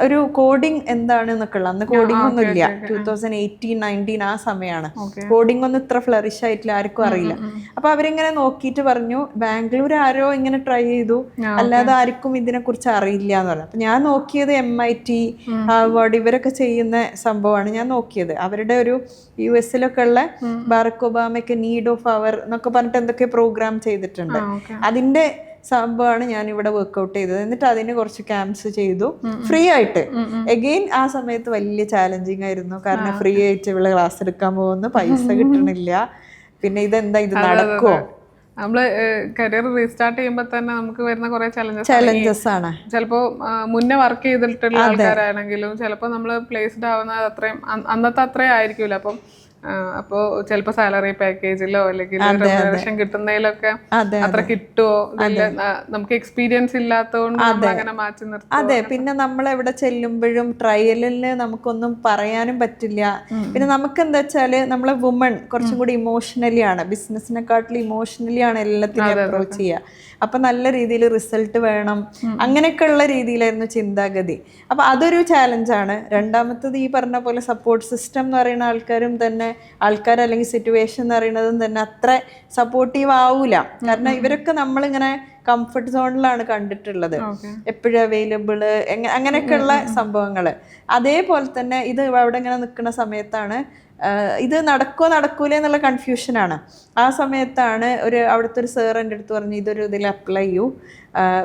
ഒരു കോഡിങ് എന്താണ് എന്നൊക്കെ ഉള്ള, അന്ന് കോഡിംഗ് ഒന്നും ഇല്ല. 2018-19 ആ സമയമാണ്. കോഡിംഗ് ഒന്നും ഇത്ര ഫ്ലറിഷ് ആയിട്ടില്ല, ആർക്കും അറിയില്ല. അപ്പൊ അവരിങ്ങനെ നോക്കിയിട്ട് പറഞ്ഞു, ബാംഗ്ലൂർ ആരോ ഇങ്ങനെ ട്രൈ ചെയ്തു, അല്ലാതെ ആർക്കും ഇതിനെ കുറിച്ച് അറിയില്ല എന്ന് പറഞ്ഞു. അപ്പൊ ഞാൻ നോക്കിയത് MIT, ഹാർവാർഡ് ഇവരൊക്കെ ചെയ്യുന്ന സംഭവമാണ് ഞാൻ നോക്കിയത്. അവരുടെ ഒരു US-ലൊക്കെ ഉള്ള ബറാക് ഒബാമയ്ക്ക് നീഡ് ഓഫ് അവർ എന്നൊക്കെ പറഞ്ഞിട്ട് എന്തൊക്കെ പ്രോഗ്രാം ചെയ്തിട്ടുണ്ട്, അതിന്റെ സംഭവമാണ് ഞാൻ ഇവിടെ വർക്ക്ഔട്ട് ചെയ്തത്. എന്നിട്ട് അതിന് കുറച്ച് ക്യാമ്പ്സ് ചെയ്തു ഫ്രീ ആയിട്ട്. എഗെയിൻ ആ സമയത്ത് വലിയ ചാലഞ്ചിങ് ആയിരുന്നു, കാരണം ഫ്രീ ആയിട്ട് ഇവിടെ ക്ലാസ് എടുക്കാൻ പോകുന്നു, പൈസ കിട്ടണില്ല, പിന്നെ ഇതെന്താ ഇത് നടക്കുമോ. നമ്മള് കരിയർ റീസ്റ്റാർട്ട് ചെയ്യുമ്പോൾ തന്നെ നമുക്ക് വരുന്ന കുറെ ചലഞ്ചസ് ആണ്. ചിലപ്പോ മുന്നേ വർക്ക് ചെയ്തിട്ടുള്ള ആൾക്കാരാണെങ്കിലും ചിലപ്പോൾ നമ്മൾ പ്ലേസ്ഡ് ആവുന്നത് അത്രയും അന്നത്തെ അത്രയും ആയിരിക്കില്ല. അപ്പോൾ ചിലപ്പോൾ സാലറി പാക്കേജിലോ അല്ലെങ്കിൽ റെമ്യൂണറേഷൻ കിട്ടുന്നതിലൊക്കെ അത്ര കിട്ടുമോ, നമുക്ക് എക്സ്പീരിയൻസ് ഇല്ലാത്തതുകൊണ്ട് അങ്ങനെ മാറ്റി നിർത്തും. അതെ, പിന്നെ നമ്മൾ എവിടെ ചെല്ലുമ്പോഴും ട്രയലിന് നമുക്കൊന്നും പറയാനും പറ്റില്ല. പിന്നെ നമുക്ക് എന്താ വെച്ചാല്, നമ്മളെ വുമൺ കുറച്ചും കൂടി ഇമോഷണലി ആണ്, ബിസിനസിനെക്കാട്ടിലും ഇമോഷണലി ആണ് എല്ലാത്തിനും അപ്രോച്ച് ചെയ്യുക. അപ്പൊ നല്ല രീതിയിൽ റിസൾട്ട് വേണം, അങ്ങനെയൊക്കെ ഉള്ള രീതിയിലായിരുന്നു ചിന്താഗതി. അപ്പൊ അതൊരു ചാലഞ്ചാണ്. രണ്ടാമത്തത് ഈ പറഞ്ഞ പോലെ സപ്പോർട്ട് സിസ്റ്റം എന്ന് പറയുന്ന ആൾക്കാർ അല്ലെങ്കിൽ സിറ്റുവേഷൻ എന്ന് പറയുന്നതും തന്നെ അത്ര സപ്പോർട്ടീവ് ആവൂല. കാരണം ഇവരൊക്കെ നമ്മളിങ്ങനെ കംഫർട്ട് സോണിലാണ് കണ്ടിട്ടുള്ളത്, എപ്പോഴും അവൈലബിള്, അങ്ങനെയൊക്കെയുള്ള സംഭവങ്ങൾ. അതേപോലെ തന്നെ ഇത് അവിടെ ഇങ്ങനെ നിൽക്കുന്ന സമയത്താണ് ഇത് നടക്കൂല എന്നുള്ള കൺഫ്യൂഷനാണ്. ആ സമയത്താണ് അവിടുത്തെ ഒരു സാർ എൻ്റെ അടുത്ത് പറഞ്ഞു, ഇതൊരു ഇതിൽ അപ്ലൈ ചെയ്യൂ,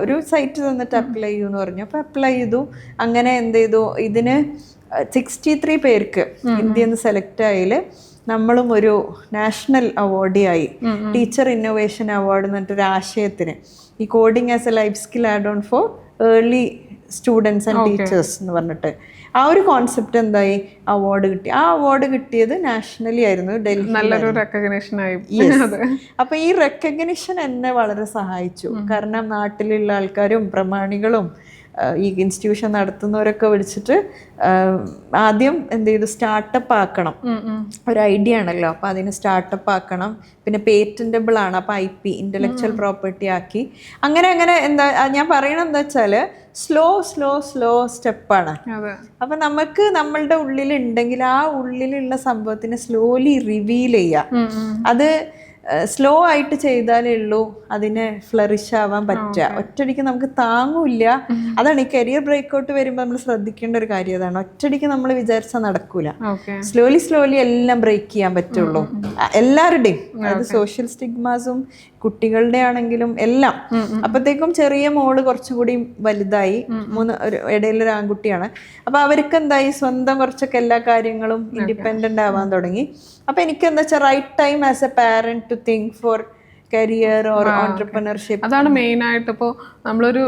ഒരു സൈറ്റ് തന്നിട്ട് അപ്ലൈ ചെയ്യൂ എന്ന് പറഞ്ഞു. അപ്പോൾ അപ്ലൈ ചെയ്തു. അങ്ങനെ എന്ത് ചെയ്തു, ഇതിന് 63 പേർക്ക് ഇന്ത്യയിൽ നിന്ന് സെലക്ട് ആയാൽ നമ്മളും ഒരു നാഷണൽ അവാർഡിയായി ടീച്ചർ ഇന്നോവേഷൻ അവാർഡ് എന്ന് പറഞ്ഞിട്ടൊരു ആശയത്തിന് ഈ coding as a life skill add on for early students and teachers എന്ന് പറഞ്ഞിട്ട് ആ ഒരു കോൺസെപ്റ്റ് എന്തായി അവാർഡ് കിട്ടി. ആ അവാർഡ് കിട്ടിയത് നാഷണലി ആയിരുന്നു, ഡൽഹി. നല്ലൊരു റെക്കഗ്നേഷൻ ആയി. അപ്പൊ ഈ റെക്കഗ്നിഷൻ എന്നെ വളരെ സഹായിച്ചു. കാരണം നാട്ടിലുള്ള ആൾക്കാരും പ്രമാണികളും ഈ ഇൻസ്റ്റിറ്റ്യൂഷൻ നടത്തുന്നവരൊക്കെ വിളിച്ചിട്ട് ആദ്യം എന്ത് ചെയ്തു, സ്റ്റാർട്ടപ്പ് ആക്കണം. ഒരു ഐഡിയ ആണല്ലോ, അപ്പൊ അതിന് സ്റ്റാർട്ടപ്പ് ആക്കണം. പിന്നെ പേറ്റന്റബിൾ ആണ്, അപ്പൊ IP ഇന്റലക്ച്വൽ പ്രോപ്പർട്ടി ആക്കി. അങ്ങനെ അങ്ങനെ എന്താ ഞാൻ പറയണത് എന്താ വെച്ചാല് സ്ലോ സ്റ്റെപ്പാണ്. അപ്പൊ നമുക്ക് നമ്മളുടെ ഉള്ളിൽ ഉണ്ടെങ്കിൽ ആ ഉള്ളിലുള്ള സംഭവത്തിനെ സ്ലോലി റിവീൽ ചെയ്യാം. അത് സ്ലോ ആയിട്ട് ചെയ്താലേ ഉള്ളൂ അതിനെ ഫ്ലറിഷ് ആവാൻ പറ്റുക. ഒറ്റയടിക്ക് നമുക്ക് താങ്ങൂല്ല. അതാണ് ഈ കരിയർ ബ്രേക്ക്ഔട്ട് വരുമ്പോൾ നമ്മൾ ശ്രദ്ധിക്കേണ്ട ഒരു കാര്യം. അതാണ്, ഒറ്റയടിക്ക് നമ്മൾ വിചാരിച്ചാൽ നടക്കൂല. സ്ലോലി എല്ലാം ബ്രേക്ക് ചെയ്യാൻ പറ്റുള്ളൂ എല്ലാവരുടെയും. അത് സോഷ്യൽ സ്റ്റിഗ്മാസും കുട്ടികളുടെ ആണെങ്കിലും എല്ലാം. അപ്പത്തേക്കും ചെറിയ മോള് കുറച്ചും കൂടി വലുതായി, ഇടയിലൊരു ആൺകുട്ടിയാണ്. അപ്പൊ അവർക്ക് എന്തായി, സ്വന്തം കുറച്ചൊക്കെ എല്ലാ കാര്യങ്ങളും ഇൻഡിപെൻഡന്റ് ആവാൻ തുടങ്ങി. അപ്പൊ എനിക്ക് എന്താ വെച്ചാൽ right time as a parent to think for career or entrepreneurship. അതാണ് മെയിൻ ആയിട്ട്. ഇപ്പോൾ നമ്മളൊരു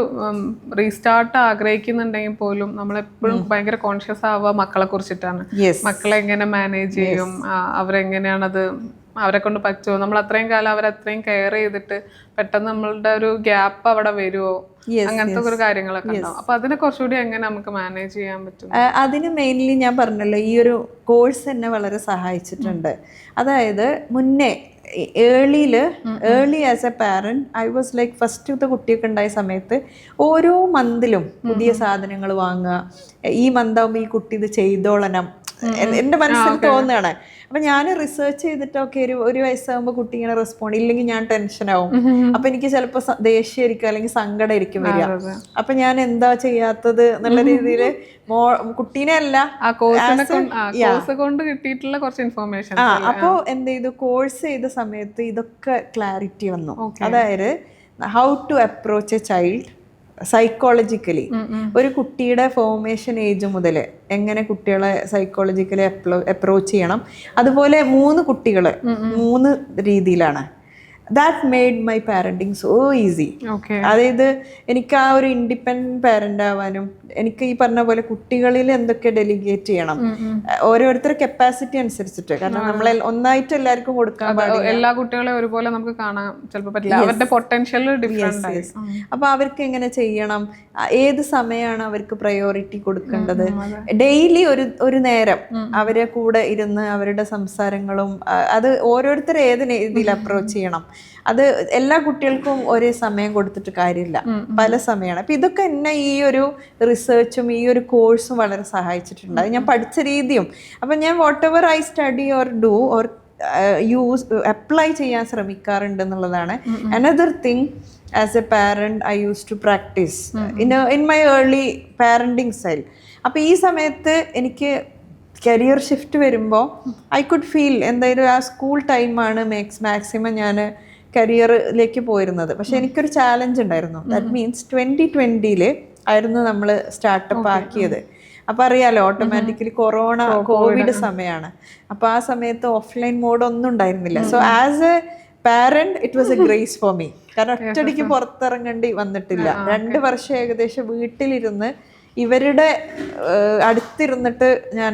റീസ്റ്റാർട്ട് ആഗ്രഹിക്കുന്നുണ്ടെങ്കിൽ പോലും നമ്മളെപ്പോഴും ഭയങ്കര കോൺഷ്യസ് ആവുക മക്കളെ കുറിച്ചിട്ടാണ്. മക്കളെ എങ്ങനെ മാനേജ് ചെയ്യും, അവരെങ്ങനെയാണത്, അവരെ കൊണ്ട് പറ്റുമോ, നമ്മൾ അത്രയും കാലം അവരത്രയും കെയർ ചെയ്തിട്ട് പെട്ടെന്ന് നമ്മളുടെ ഒരു ഗ്യാപ്പ് അവിടെ വരുമോ, അങ്ങനത്തെ ഒരു കാര്യങ്ങളൊക്കെ ഉണ്ടാവും. അപ്പൊ അതിനെ കുറച്ചുകൂടി എങ്ങനെ നമുക്ക് മാനേജ് ചെയ്യാൻ പറ്റും? അതിന് മെയിൻലി ഞാൻ പറഞ്ഞല്ലോ, ഈ ഒരു കോഴ്സ് എന്നെ വളരെ സഹായിച്ചിട്ടുണ്ട്. അതായത് മുന്നേ early as a parent I was like first കുട്ടിയൊക്കെ ഉണ്ടായ സമയത്ത് ഓരോ മന്തിലും പുതിയ സാധനങ്ങൾ വാങ്ങുക. ഈ മന്താവുമ്പോൾ ഈ കുട്ടി ഇത് ചെയ്തോളണം എൻ്റെ മനസ്സിൽ തോന്നുകയാണ്. അപ്പൊ ഞാൻ റിസർച്ച് ചെയ്തിട്ടൊക്കെ ഒരു വയസ്സാകുമ്പോൾ കുട്ടി ഇങ്ങനെ റെസ്പോണ്ട് ഇല്ലെങ്കിൽ ഞാൻ ടെൻഷനാവും. അപ്പൊ എനിക്ക് ചിലപ്പോൾ ദേഷ്യമായിരിക്കും അല്ലെങ്കിൽ സങ്കടം ആയിരിക്കും വരിക. അപ്പൊ ഞാൻ എന്താ ചെയ്യാത്തത് എന്നുള്ള രീതിയിൽ കുട്ടീനെ അല്ല കൊണ്ട് കിട്ടിയിട്ടുള്ള കുറച്ച് ഇൻഫോർമേഷൻ. അപ്പൊ എന്ത് ചെയ്തു, കോഴ്സ് ചെയ്ത സമയത്ത് ഇതൊക്കെ ക്ലാരിറ്റി വന്നു. അതായത് how to approach a child psychologically. ഒരു കുട്ടിയുടെ ഫോർമേഷൻ ഏജ് മുതൽ എങ്ങനെ കുട്ടികളെ സൈക്കോളജിക്കലി അപ്രോച്ച് ചെയ്യണം. അതുപോലെ 3 കുട്ടികൾ 3 രീതിയിലാണ്. That made my parenting so easy. അതായത് എനിക്ക് ആ ഒരു ഇൻഡിപെൻഡന്റ് പാരന്റ് ആവാനും, എനിക്ക് ഈ പറഞ്ഞ പോലെ കുട്ടികളിൽ എന്തൊക്കെ ഡെലിഗേറ്റ് ചെയ്യണം ഓരോരുത്തരുടെ കപ്പാസിറ്റി അനുസരിച്ചിട്ട്. കാരണം നമ്മളെ ഒന്നായിട്ട് എല്ലാവർക്കും കൊടുക്കാൻ പാടില്ല. എല്ലാ കുട്ടികളെയും ഒരുപോലെ നമുക്ക് കാണാൻ ചിലപ്പോൾ പറ്റില്ല. അവരുടെ പൊട്ടൻഷ്യൽ ഡിഫറെന്റ് ആയി. അപ്പൊ അവർക്ക് എങ്ങനെ ചെയ്യണം, ഏത് സമയമാണ് അവർക്ക് പ്രയോറിറ്റി കൊടുക്കേണ്ടത്, ഡെയിലി ഒരു നേരം അവരെ കൂടെ ഇരുന്ന് അവരുടെ സംസാരങ്ങളും അത് ഓരോരുത്തർ ഏത് രീതിയിൽ അപ്രോച്ച് ചെയ്യണം. അത് എല്ലാ കുട്ടികൾക്കും ഒരേ സമയം കൊടുത്തിട്ട് കാര്യമില്ല, പല സമയമാണ്. അപ്പൊ ഇതൊക്കെ എന്നെ ഈ ഒരു റിസർച്ചും ഈ ഒരു കോഴ്സും വളരെ സഹായിച്ചിട്ടുണ്ട്. അത് ഞാൻ പഠിച്ച രീതിയും. അപ്പൊ ഞാൻ whatever I study or do or apply ചെയ്യാൻ ശ്രമിക്കാറുണ്ട് എന്നുള്ളതാണ്. Another thing as a parent I use to practice in my early parenting style. അപ്പൊ ഈ സമയത്ത് എനിക്ക് കരിയർ ഷിഫ്റ്റ് വരുമ്പോൾ ഐ കുഡ് ഫീൽ എന്തായാലും ആ സ്കൂൾ ടൈമാണ് മാക്സിമം ഞാൻ കരിയറിലേക്ക് പോയിരുന്നത്. പക്ഷെ എനിക്കൊരു ചാലഞ്ച് ഉണ്ടായിരുന്നു. ദാറ്റ് മീൻസ് 2020 ആയിരുന്നു നമ്മൾ സ്റ്റാർട്ടപ്പ് ആക്കിയത്. അപ്പൊ അറിയാലോ, ഓട്ടോമാറ്റിക്കലി കോവിഡ് സമയമാണ്. അപ്പൊ ആ സമയത്ത് ഓഫ്ലൈൻ മോഡ് ഒന്നും ഉണ്ടായിരുന്നില്ല. So as a parent it was A grace for me. കാരണം ഒറ്റയടിക്ക് പുറത്തിറങ്ങേണ്ടി വന്നിട്ടില്ല. 2 വർഷം ഏകദേശം വീട്ടിലിരുന്ന് ഇവരുടെ അടുത്തിരുന്നിട്ട് ഞാൻ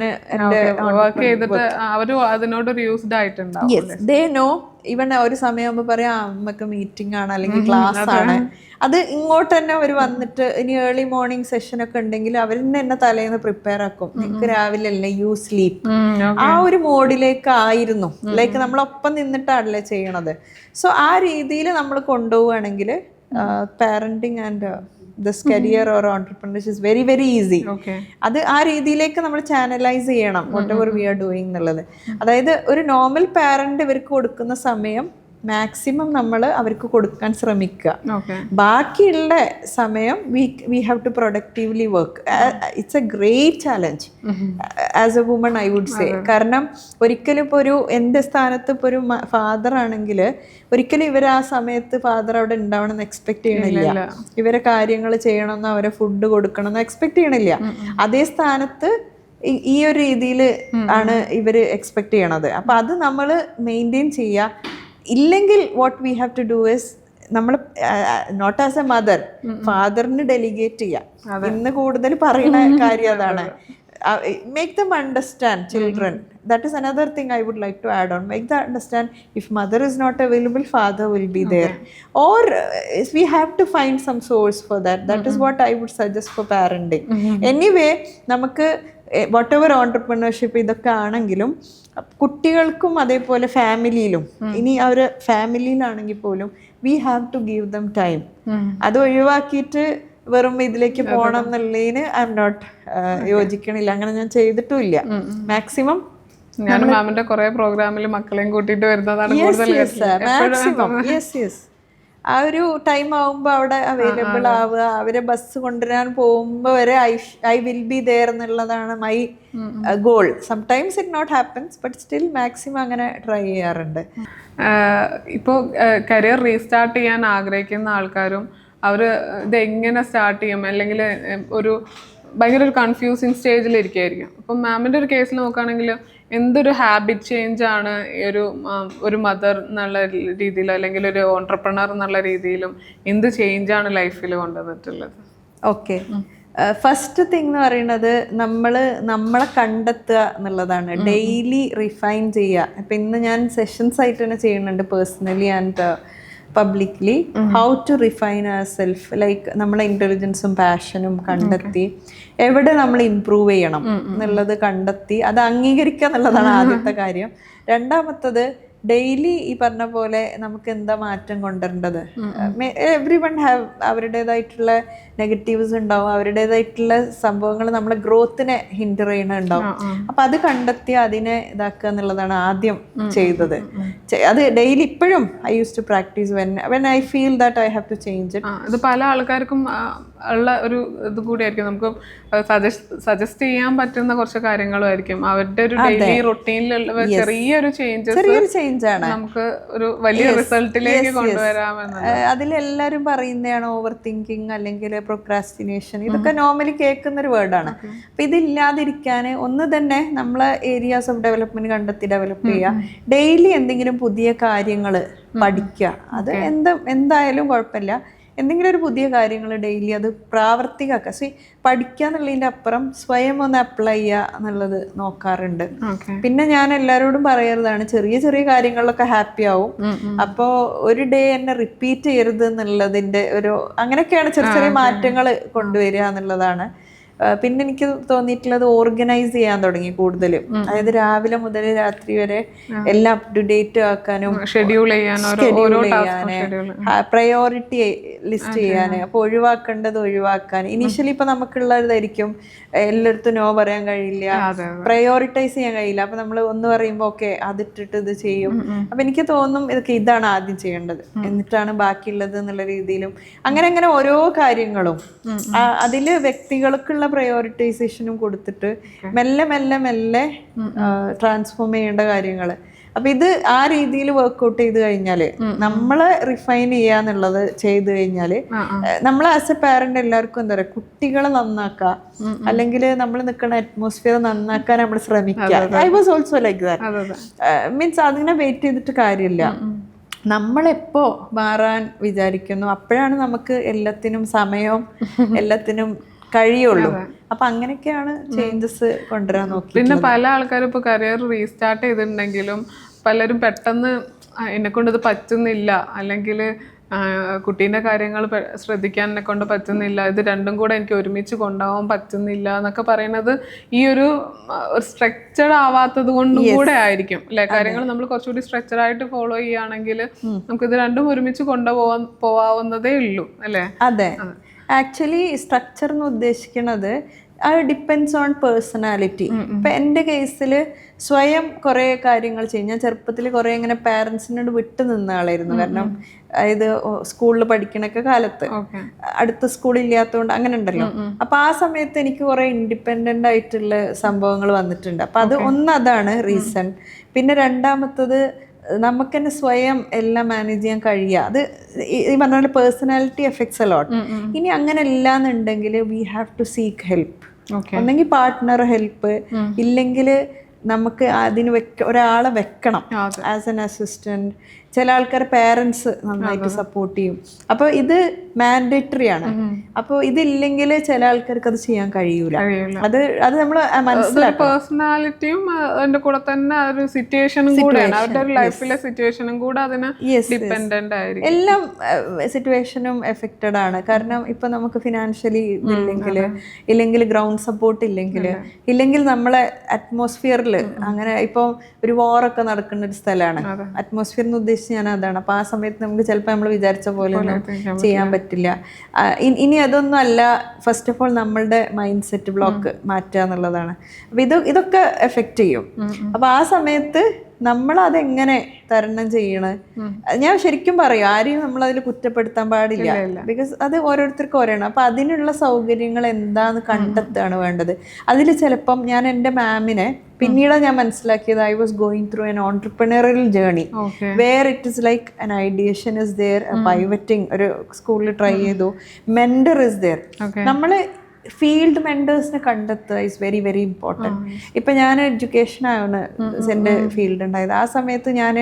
ഈവൻ ഒരു സമയമാകുമ്പോൾ പറയാം അമ്മക്ക് മീറ്റിംഗ് ആണ് അല്ലെങ്കിൽ ക്ലാസ് ആണ്. അത് ഇങ്ങോട്ട് തന്നെ അവർ വന്നിട്ട് ഇനി ഏർലി മോർണിംഗ് സെഷൻ ഒക്കെ ഉണ്ടെങ്കിൽ അവർ തന്നെ തലേന്ന് പ്രിപ്പയർ ആക്കും. നിങ്ങൾക്ക് രാവിലെ അല്ലേ, യു സ്ലീപ്പ്. ആ ഒരു മോഡിലേക്ക് ആയിരുന്നു. ലൈക്ക് നമ്മളൊപ്പം നിന്നിട്ടാണല്ലേ ചെയ്യണത്. സോ ആ രീതിയിൽ നമ്മൾ കൊണ്ടുപോവുകയാണെങ്കിൽ parenting and this career or entrepreneurship is very very easy. അത് ആ രീതിയിലേക്ക് നമ്മൾ ചാനലൈസ് ചെയ്യണം whatever we are doing എന്നുള്ളത്. അതായത് ഒരു നോർമൽ പാരന്റ് ഇവർക്ക് കൊടുക്കുന്ന സമയം മാക്സിമം നമ്മൾ അവർക്ക് കൊടുക്കാൻ ശ്രമിക്കുക. ബാക്കിയുള്ള സമയം we have to productively work. It's a great challenge as a woman I would say. കാരണം ഒരിക്കലും ഇപ്പോൾ എൻ്റെ സ്ഥാനത്ത് ഇപ്പോൾ ഒരു ഫാദർ ആണെങ്കിൽ ഒരിക്കലും ഇവർ ആ സമയത്ത് ഫാദർ അവിടെ ഉണ്ടാവണമെന്ന് എക്സ്പെക്ട് ചെയ്യണില്ല. ഇവരെ കാര്യങ്ങൾ ചെയ്യണമെന്നോ അവരെ ഫുഡ് കൊടുക്കണമെന്നോ എക്സ്പെക്ട് ചെയ്യണില്ല. അതേ സ്ഥാനത്ത് ഈ ഒരു രീതിയിൽ ആണ് ഇവര് എക്സ്പെക്ട് ചെയ്യണത്. അപ്പൊ അത് നമ്മൾ മെയിൻറ്റെയിൻ ചെയ്യുക. ഇല്ലെങ്കിൽ what we have to do is നമ്മൾ നോട്ട് ആസ് എ മദർ ഫാദറിന് ഡെലിഗേറ്റ് ചെയ്യാം. ഇന്ന് കൂടുതൽ പറയുന്ന കാര്യം അതാണ്. Make them understand children. That is another thing I would like to add on. Make them understand if mother is not available, father will be there. Or we have to find some source for that. That is what I would suggest for parenting. Anyway, നമുക്ക് whatever entrepreneurship ഇതൊക്കെ ആണെങ്കിലും കുട്ടികൾക്കും അതേപോലെ ഫാമിലിയിലും, ഇനി അവർ ഫാമിലിയിലാണെങ്കിൽ പോലും we have to give them time. അത് ഒഴിവാക്കിയിട്ട് വെറും ഇതിലേക്ക് പോകണം എന്നുള്ളതിന് ഐ എം നോട്ട് യോജിക്കണില്ല. അങ്ങനെ ഞാൻ ചെയ്തിട്ടുമില്ല. മാക്സിമം ഞാൻ മാമിന്റെ കുറെ പ്രോഗ്രാമിൽ മക്കളെയും കൂട്ടിയിട്ട് വരുന്നതാണ് മാക്സിമം ആ ഒരു ടൈം ആവുമ്പോൾ അവിടെ അവൈലബിൾ ആവുക. അവരെ ബസ് കൊണ്ടുവരാൻ പോകുമ്പോൾ വരെ ഐ വിൽ ബി ദെയർ എന്നുള്ളതാണ് my goal. Sometimes it not happens but still maximum അങ്ങനെ ട്രൈ ചെയ്യാറുണ്ട്. ഇപ്പോൾ കരിയർ റീസ്റ്റാർട്ട് ചെയ്യാൻ ആഗ്രഹിക്കുന്ന ആൾക്കാരും അവർ ഇത് എങ്ങനെ സ്റ്റാർട്ട് ചെയ്യും, അല്ലെങ്കിൽ ഒരു ഭയങ്കര ഒരു കൺഫ്യൂസിങ് സ്റ്റേജിലിരിക്കുകയായിരിക്കും. അപ്പം മാമിൻ്റെ ഒരു കേസിൽ നോക്കുകയാണെങ്കിൽ എന്തൊരു ഹാബിറ്റ് ചേഞ്ച് ആണ് ഒരു മദർ എന്നുള്ള രീതിയിലോ അല്ലെങ്കിൽ ഒരു ഓൺട്രപ്രണർ എന്നുള്ള രീതിയിലും എന്ത് ചേഞ്ചാണ് ലൈഫിൽ കൊണ്ടുവന്നിട്ടുള്ളത്? ഓക്കെ, ഫസ്റ്റ് തിങ് എന്ന് പറയുന്നത് നമ്മളെ കണ്ടെത്തുക എന്നുള്ളതാണ്. ഡെയിലി റിഫൈൻ ചെയ്യുക. ഇപ്പം ഇന്ന് ഞാൻ സെഷൻസ് ആയിട്ട് തന്നെ ചെയ്യുന്നുണ്ട് personally and publicly. How to refine our self, like നമ്മളെ ഇൻ്റലിജൻസും പാഷനും കണ്ടെത്തി എവിടെ നമ്മൾ ഇംപ്രൂവ് ചെയ്യണം എന്നുള്ളത് കണ്ടെത്തി അത് അംഗീകരിക്കുക എന്നുള്ളതാണ് ആദ്യത്തെ കാര്യം. രണ്ടാമത്തത് ഡെയിലി ഈ പറഞ്ഞ പോലെ നമുക്ക് എന്താ മാറ്റം കൊണ്ടുവരേണ്ടത്. എവ്രി വൺ ഹാവ് അവരുടേതായിട്ടുള്ള നെഗറ്റീവ്സ് ഉണ്ടാവും, അവരുടേതായിട്ടുള്ള സംഭവങ്ങൾ നമ്മളെ ഗ്രോത്തിനെ ഹിൻഡർ ചെയ്യണുണ്ടാവും. അപ്പൊ അത് കണ്ടെത്തി അതിനെ ഇതാക്കുക എന്നുള്ളതാണ് ആദ്യം ചെയ്തത്. അത് ഡെയിലി ഇപ്പോഴും I use to practice when I feel that I have to change it. ഇത് പല ആൾക്കാർക്കും ഉള്ള ഒരു ഇത് കൂടിയായിരിക്കും. നമുക്ക് സജസ്റ്റ് ചെയ്യാൻ പറ്റുന്ന കുറച്ച് കാര്യങ്ങളും ആയിരിക്കും. അവരുടെ ഒരു ഡെയിലി റൊട്ടീനിലുള്ള ചെറിയൊരു ചേഞ്ച് ആണ് നമുക്ക് ഒരു വലിയ റിസൾട്ടിലേക്ക് കൊണ്ടുവരാമെന്ന്. അതിലെല്ലാരും പറയുന്നതാണ് ഓവർ തിങ്കിങ് അല്ലെങ്കിൽ പ്രൊക്രാസ്റ്റിനേഷൻ. ഇതൊക്കെ നോർമലി കേൾക്കുന്ന ഒരു വേർഡാണ്. അപ്പൊ ഇതില്ലാതിരിക്കാൻ ഒന്ന് തന്നെ നമ്മളെ ഏരിയാസ് ഓഫ് ഡെവലപ്മെന്റ് കണ്ടെത്തി ഡെവലപ്പ് ചെയ്യുക. ഡെയിലി എന്തെങ്കിലും പുതിയ കാര്യങ്ങൾ പഠിക്കുക. അത് എന്തായാലും കുഴപ്പമില്ല. എന്തെങ്കിലും ഒരു പുതിയ കാര്യങ്ങൾ ഡെയിലി അത് പ്രാവർത്തികമാക്കുക. സോ പഠിക്കുക എന്നുള്ളതിൻ്റെ അപ്പുറം സ്വയം ഒന്ന് അപ്ലൈ ചെയ്യുക എന്നുള്ളത് നോക്കാറുണ്ട്. പിന്നെ ഞാൻ എല്ലാവരോടും പറയാറുതാണ് ചെറിയ ചെറിയ കാര്യങ്ങളിലൊക്കെ ഹാപ്പി ആവും. അപ്പോൾ ഒരു ഡേ എന്നെ റിപ്പീറ്റ് ചെയ്യരുത് എന്നുള്ളതിൻ്റെ ഒരു അങ്ങനെയൊക്കെയാണ് ചെറിയ ചെറിയ മാറ്റങ്ങൾ കൊണ്ടുവരിക എന്നുള്ളതാണ്. പിന്നെ എനിക്ക് തോന്നിയിട്ടുള്ളത് ഓർഗനൈസ് ചെയ്യാൻ തുടങ്ങി കൂടുതലും. അതായത് രാവിലെ മുതൽ രാത്രി വരെ എല്ലാം അപ് ടു ഡേറ്റ് ആക്കാനും ഷെഡ്യൂൾ ചെയ്യാന് പ്രയോറിറ്റി ലിസ്റ്റ് ചെയ്യാന്. അപ്പൊ ഒഴിവാക്കേണ്ടത് ഒഴിവാക്കാൻ. ഇനീഷ്യലി ഇപ്പൊ നമുക്കുള്ളതായിരിക്കും എല്ലായിടത്തും നോ പറയാൻ കഴിയില്ല, പ്രയോറിറ്റൈസ് ചെയ്യാൻ കഴിയില്ല. അപ്പൊ നമ്മൾ ഒന്ന് പറയുമ്പോ ഓക്കെ അതിട്ടിട്ട് ഇത് ചെയ്യും. അപ്പൊ എനിക്ക് തോന്നും ഇതാണ് ആദ്യം ചെയ്യേണ്ടത് എന്നിട്ടാണ് ബാക്കിയുള്ളത് എന്നുള്ള രീതിയിലും അങ്ങനെ ഓരോ കാര്യങ്ങളും അതില് വ്യക്തികൾക്കുള്ള പ്രയോറിറ്റൈസേഷനും കൊടുത്തിട്ട് മെല്ലെ മെല്ലെ മെല്ലെ ട്രാൻസ്ഫോം ചെയ്യേണ്ട കാര്യങ്ങൾ. അപ്പൊ ഇത് ആ രീതിയിൽ വർക്ക്ഔട്ട് ചെയ്ത് കഴിഞ്ഞാല് നമ്മളെ റിഫൈൻ ചെയ്യാന്നുള്ളത് ചെയ്ത് കഴിഞ്ഞാല് നമ്മൾ ആസ് എ പാരന്റ് എല്ലാവർക്കും എന്താ പറയുക കുട്ടികളെ നന്നാക്കുക അല്ലെങ്കിൽ നമ്മൾ നിൽക്കുന്ന അറ്റ്മോസ്ഫിയർ നന്നാക്കാൻ നമ്മൾ ശ്രമിക്കുക. I was also like that. Means അതിനെ വെയിറ്റ് ചെയ്തിട്ട് കാര്യമില്ല. നമ്മളെപ്പോ മാറാൻ വിചാരിക്കുന്നു അപ്പോഴാണ് നമുക്ക് എല്ലാത്തിനും സമയവും എല്ലാത്തിനും കഴിയുള്ളൂ. അപ്പൊ അങ്ങനെയൊക്കെയാണ് ചേഞ്ചസ് കൊണ്ടുവരാൻ നോക്കി. പിന്നെ പല ആൾക്കാരും ഇപ്പൊ കരിയർ റീസ്റ്റാർട്ട് ചെയ്തിട്ടുണ്ടെങ്കിലും പലരും പെട്ടെന്ന് എന്നെ കൊണ്ട് ഇത് പറ്റുന്നില്ല, അല്ലെങ്കിൽ കുട്ടീൻ്റെ കാര്യങ്ങൾ ശ്രദ്ധിക്കാൻ എന്നെ കൊണ്ട് പറ്റുന്നില്ല, ഇത് രണ്ടും കൂടെ എനിക്ക് ഒരുമിച്ച് കൊണ്ടുപോകാൻ പറ്റുന്നില്ല എന്നൊക്കെ പറയുന്നത് ഈ ഒരു സ്ട്രക്ചർഡ് ആവാത്തത് കൊണ്ടും കൂടെ ആയിരിക്കും അല്ലെ. കാര്യങ്ങൾ നമ്മൾ കുറച്ചുകൂടി സ്ട്രക്ചറായിട്ട് ഫോളോ ചെയ്യുകയാണെങ്കിൽ നമുക്കിത് രണ്ടും ഒരുമിച്ച് പോവാവുന്നതേ ഉള്ളൂ അല്ലേ? അതെ, ആക്ച്വലി സ്ട്രക്ചർ എന്ന് ഉദ്ദേശിക്കുന്നത് അത് ഡിപ്പെൻഡ്സ് ഓൺ പേഴ്സണാലിറ്റി. ഇപ്പം എൻ്റെ കേസിൽ സ്വയം കുറേ കാര്യങ്ങൾ ചെയ്യും. ഞാൻ ചെറുപ്പത്തിൽ കുറേ ഇങ്ങനെ പാരൻസിനോട് വിട്ടു നിന്ന ആളായിരുന്നു. കാരണം അതായത് സ്കൂളിൽ പഠിക്കണൊക്കെ കാലത്ത് അടുത്ത സ്കൂളില്ലാത്തതുകൊണ്ട് അങ്ങനെ ഉണ്ടല്ലോ. അപ്പം ആ സമയത്ത് എനിക്ക് കുറേ ഇൻഡിപെൻഡൻ്റ് ആയിട്ടുള്ള സംഭവങ്ങൾ വന്നിട്ടുണ്ട്. അപ്പം അത് അതാണ് റീസൺ. പിന്നെ രണ്ടാമത്തത് നമുക്ക് തന്നെ സ്വയം എല്ലാം മാനേജ് ചെയ്യാൻ കഴിയുക. അത് ഈ പറഞ്ഞ പോലെ പേഴ്സണാലിറ്റി എഫക്ട്സ് അലോട്ട്. ഇനി അങ്ങനെ ഇല്ലാന്നുണ്ടെങ്കിൽ we have to seek help. ഒന്നെങ്കിൽ പാർട്ട്ണർ ഹെൽപ്പ്, ഇല്ലെങ്കിൽ നമുക്ക് അതിന് ഒരാളെ വെക്കണം ആസ് എൻ അസിസ്റ്റന്റ്. ചില ആൾക്കാർ പേരൻസ് നന്നായിട്ട് സപ്പോർട്ട് ചെയ്യും. അപ്പോൾ ഇത് മാൻഡേറ്ററി ആണ്. അപ്പോൾ ഇതില്ലെങ്കിൽ ചില ആൾക്കാർക്ക് അത് ചെയ്യാൻ കഴിയൂല. അത് നമ്മൾ മനസ്സിലാക്കണം. പേഴ്സണാലിറ്റിയും അതിന്റെ കൂടെ തന്നെ ഒരു സിറ്റുവേഷനും കൂടെയാണ്, അവരുടെ ഒരു ലൈഫിലെ സിറ്റുവേഷനും കൂടെ അതിന് ഡിപെൻഡന്റ് ആയിരിക്കും. എല്ലാം സിറ്റുവേഷനും എഫക്റ്റഡ് ആണ്. കാരണം ഇപ്പൊ നമുക്ക് ഫിനാൻഷ്യലി ഇല്ലെങ്കിൽ ഗ്രൗണ്ട് സപ്പോർട്ട് ഇല്ലെങ്കിൽ നമ്മളെ അറ്റ്മോസ്ഫിയറിൽ അങ്ങനെ ഇപ്പൊ ഒരു വാറൊക്കെ നടക്കുന്ന ഒരു സ്ഥലമാണ്. അറ്റ്മോസ്ഫിയർ എന്ന് ഉദ്ദേശിച്ച് ഞാൻ അതാണ്. അപ്പൊ ആ സമയത്ത് നമുക്ക് ചിലപ്പോൾ നമ്മൾ വിചാരിച്ച പോലെ ഒന്നും ചെയ്യാൻ പറ്റില്ല. ഇനി അതൊന്നും അല്ല, ഫസ്റ്റ് ഓഫ് ഓൾ നമ്മളുടെ മൈൻഡ് സെറ്റ് ബ്ലോക്ക് മാറ്റുക എന്നുള്ളതാണ്. അപ്പൊ ഇതൊക്കെ എഫക്റ്റ് ചെയ്യും. അപ്പൊ ആ സമയത്ത് നമ്മൾ അതെങ്ങനെ തരണം ചെയ്യണേ, ഞാൻ ശരിക്കും പറയും, ആരെയും നമ്മൾ അതിൽ കുറ്റപ്പെടുത്താൻ പാടില്ല. ബിക്കോസ് അത് ഓരോരുത്തർക്കും ഓരോയാണ്. അപ്പൊ അതിനുള്ള സൗകര്യങ്ങൾ എന്താന്ന് കണ്ടെത്തുകയാണ് വേണ്ടത്. അതിൽ ചിലപ്പം ഞാൻ എൻ്റെ മാമിനെ പിന്നീട് ഞാൻ മനസ്സിലാക്കിയത്, I was going through an entrepreneurial journey where it is like an ideation is there, pivoting ഒരു സ്കൂളിൽ ട്രൈ ചെയ്തു, മെന്റർ ഇസ് ദെയർ. നമ്മൾ ഫീൽഡ് മെന്റേഴ്സിനെ കണ്ടെത്തുക ഈസ് വെരി വെരി ഇമ്പോർട്ടൻറ്റ്. ഇപ്പം ഞാൻ എഡ്യൂക്കേഷനാണ് എൻ്റെ ഫീൽഡ് ഉണ്ടായത്. ആ സമയത്ത് ഞാൻ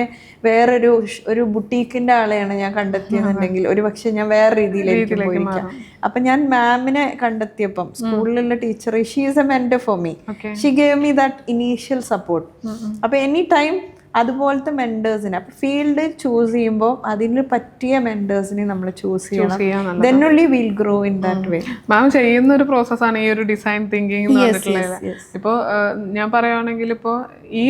വേറൊരു ബുട്ടീക്കിൻ്റെ ആളെയാണ് ഞാൻ കണ്ടെത്തിയെന്നുണ്ടെങ്കിൽ ഒരു പക്ഷേ ഞാൻ വേറെ രീതിയിലേക്ക് പോയിരിക്കാം. അപ്പം ഞാൻ മാമിനെ കണ്ടെത്തിയപ്പം സ്കൂളിലുള്ള teacher, she is a mentor for me, she gave me that initial support. അപ്പം എനി ടൈം അതുപോലത്തെ മെന്റേഴ്സിനെ, അപ്പൊ ഫീൽഡ് ചൂസ് ചെയ്യുമ്പോൾ അതിന് പറ്റിയ മെന്റേഴ്സിനെ നമ്മൾ ചൂസ് ചെയ്യണം. Then only we'll grow in that way. മാം ചെയ്യുന്ന ഒരു പ്രോസസ്സാണ് ഈ ഒരു ഡിസൈൻ തിങ്കിങ് എന്ന് പറഞ്ഞിട്ടുള്ളത്. ഇപ്പോൾ ഞാൻ പറയുകയാണെങ്കിൽ ഇപ്പോൾ ഈ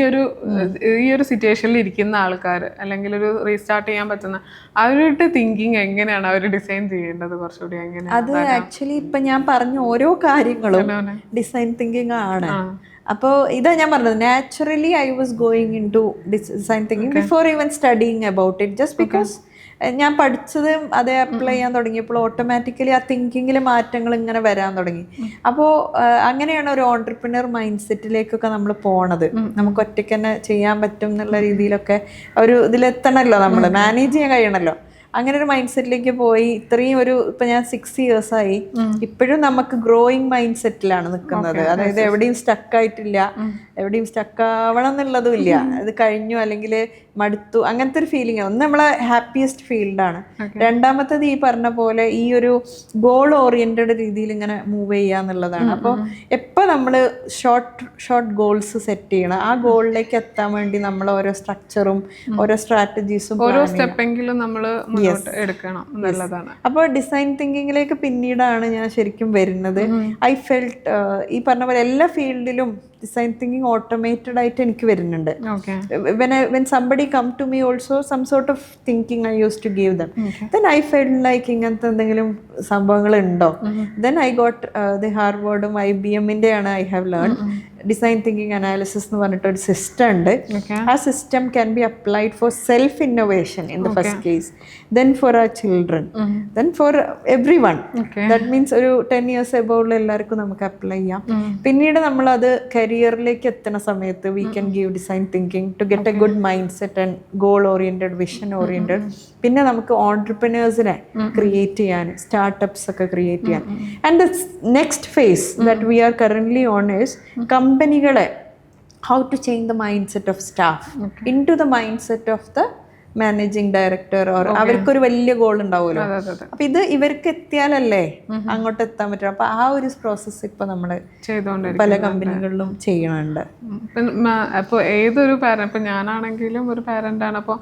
ഒരു സിറ്റുവേഷനിൽ ഇരിക്കുന്ന ആൾക്കാർ അല്ലെങ്കിൽ ഒരു റീസ്റ്റാർട്ട് ചെയ്യാൻ പറ്റുന്ന അവരുടെ തിങ്കിങ് എങ്ങനെയാണ് അവർ ഡിസൈൻ ചെയ്യേണ്ടത് കുറച്ചുകൂടി എങ്ങനെ? അത് ആക്ച്വലി ഇപ്പൊ ഞാൻ പറഞ്ഞ ഓരോ കാര്യങ്ങളും ഡിസൈൻ തിങ്കിങ് ആണ്. അപ്പോൾ ഇതാ ഞാൻ പറഞ്ഞത്, naturally I was going into design thinking before even studying about it. Just because ഞാൻ പഠിച്ചത് അത് അപ്ലൈ ചെയ്യാൻ തുടങ്ങിയപ്പോൾ ഓട്ടോമാറ്റിക്കലി ആ തിങ്കിങ്ങിൽ മാറ്റങ്ങൾ ഇങ്ങനെ വരാൻ തുടങ്ങി. അപ്പോൾ അങ്ങനെയാണ് ഒരു ഓൺട്രപ്രണർ മൈൻഡ് സെറ്റിലേക്കൊക്കെ നമ്മൾ പോണത്. നമുക്ക് ഒറ്റയ്ക്ക് തന്നെ ചെയ്യാൻ പറ്റും എന്നുള്ള രീതിയിലൊക്കെ ഒരു ഇതിലെത്തണമല്ലോ, നമ്മൾ മാനേജ് ചെയ്യാൻ കഴിയണമല്ലോ. അങ്ങനെ ഒരു മൈൻഡ് സെറ്റിലേക്ക് പോയി. ഇത്രയും ഇപ്പൊ ഞാൻ 6 years ആയി, ഇപ്പോഴും നമുക്ക് ഗ്രോയിങ് മൈൻഡ് സെറ്റിലാണ് നിൽക്കുന്നത്. അതായത് എവിടെയും സ്റ്റക്ക് ആയിട്ടില്ല, എവിടെയും സ്റ്റക്ക് ആവണം എന്നുള്ളതും ഇല്ല. അത് കഴിഞ്ഞു അല്ലെങ്കിൽ മടുത്തു അങ്ങനത്തെ ഒരു ഫീലിംഗ്. ഒന്ന് നമ്മളെ ഹാപ്പിയസ്റ്റ് ഫീൽഡാണ്. രണ്ടാമത്തത് ഈ പറഞ്ഞ പോലെ ഈ ഒരു ഗോൾ ഓറിയന്റഡ് രീതിയിൽ ഇങ്ങനെ മൂവ് ചെയ്യുക എന്നുള്ളതാണ്. അപ്പോൾ എപ്പോൾ നമ്മൾ ഷോർട്ട് ഗോൾസ് സെറ്റ് ചെയ്യണം, ആ ഗോളിലേക്ക് എത്താൻ വേണ്ടി നമ്മൾ ഓരോ സ്ട്രക്ചറും ഓരോ സ്ട്രാറ്റജീസും ഓരോ സ്റ്റെപ്പെങ്കിലും നമ്മൾ എടുക്കണം എന്നുള്ളതാണ്. അപ്പോൾ ഡിസൈൻ തിങ്കിങ്ങിലേക്ക് പിന്നീടാണ് ഞാൻ ശരിക്കും വരുന്നത്. ഐ ഫെൽറ്റ് ഈ പറഞ്ഞ പോലെ എല്ലാ ഫീൽഡിലും ഡിസൈൻ തിങ്കിങ് ഓട്ടോമേറ്റഡ് ആയിട്ട് എനിക്ക് വരുന്നുണ്ട്. When somebody come to me also, some sort of thinking I used to give them. Then I felt like ഇങ്ങനത്തെ എന്തെങ്കിലും സംഭവങ്ങൾ ഉണ്ടോ. Then I got the ഹാർവാർഡും IBM-ന്റെ ആണ് I have learned design thinking analysis എന്ന് പറഞ്ഞിട്ട് ഒരു സിസ്റ്റം ഉണ്ട്. ആ system can be applied for self innovation in the first case, then for our children, then for everyone. That means ഒരു 10 years above എല്ലാവർക്കും നമുക്ക് apply ചെയ്യാം. പിന്നീട് നമ്മളത് കരിയറിലേക്ക് എത്തുന്ന സമയത്ത് we can give design thinking to get a good mindset and goal oriented, vision oriented. പിന്നെ നമുക്ക് ഓൺട്രപ്രണേഴ്സിനെ ക്രിയേറ്റ് ചെയ്യാൻ, സ്റ്റാർട്ടപ്സ് ഒക്കെ ക്രിയേറ്റ് ചെയ്യാൻ. And the next phase that we are currently on is കമ്പനികളെ how to change the mindset of staff into the mindset of the managing director. അവർക്കൊരു വലിയ goal ഉണ്ടാവുമല്ലോ. അപ്പൊ ഇത് ഇവർക്ക് എത്തിയാലല്ലേ അങ്ങോട്ട് എത്താൻ പറ്റും. അപ്പൊ ആ ഒരു പ്രോസസ്സ് ഇപ്പൊ നമ്മള് പല കമ്പനികളിലും ചെയ്യണുണ്ട്. അപ്പോൾ ഏതൊരു പാരന്റ്, ഇപ്പൊ ഞാനാണെങ്കിലും ഒരു പാരന്റ് ആണ്. അപ്പോൾ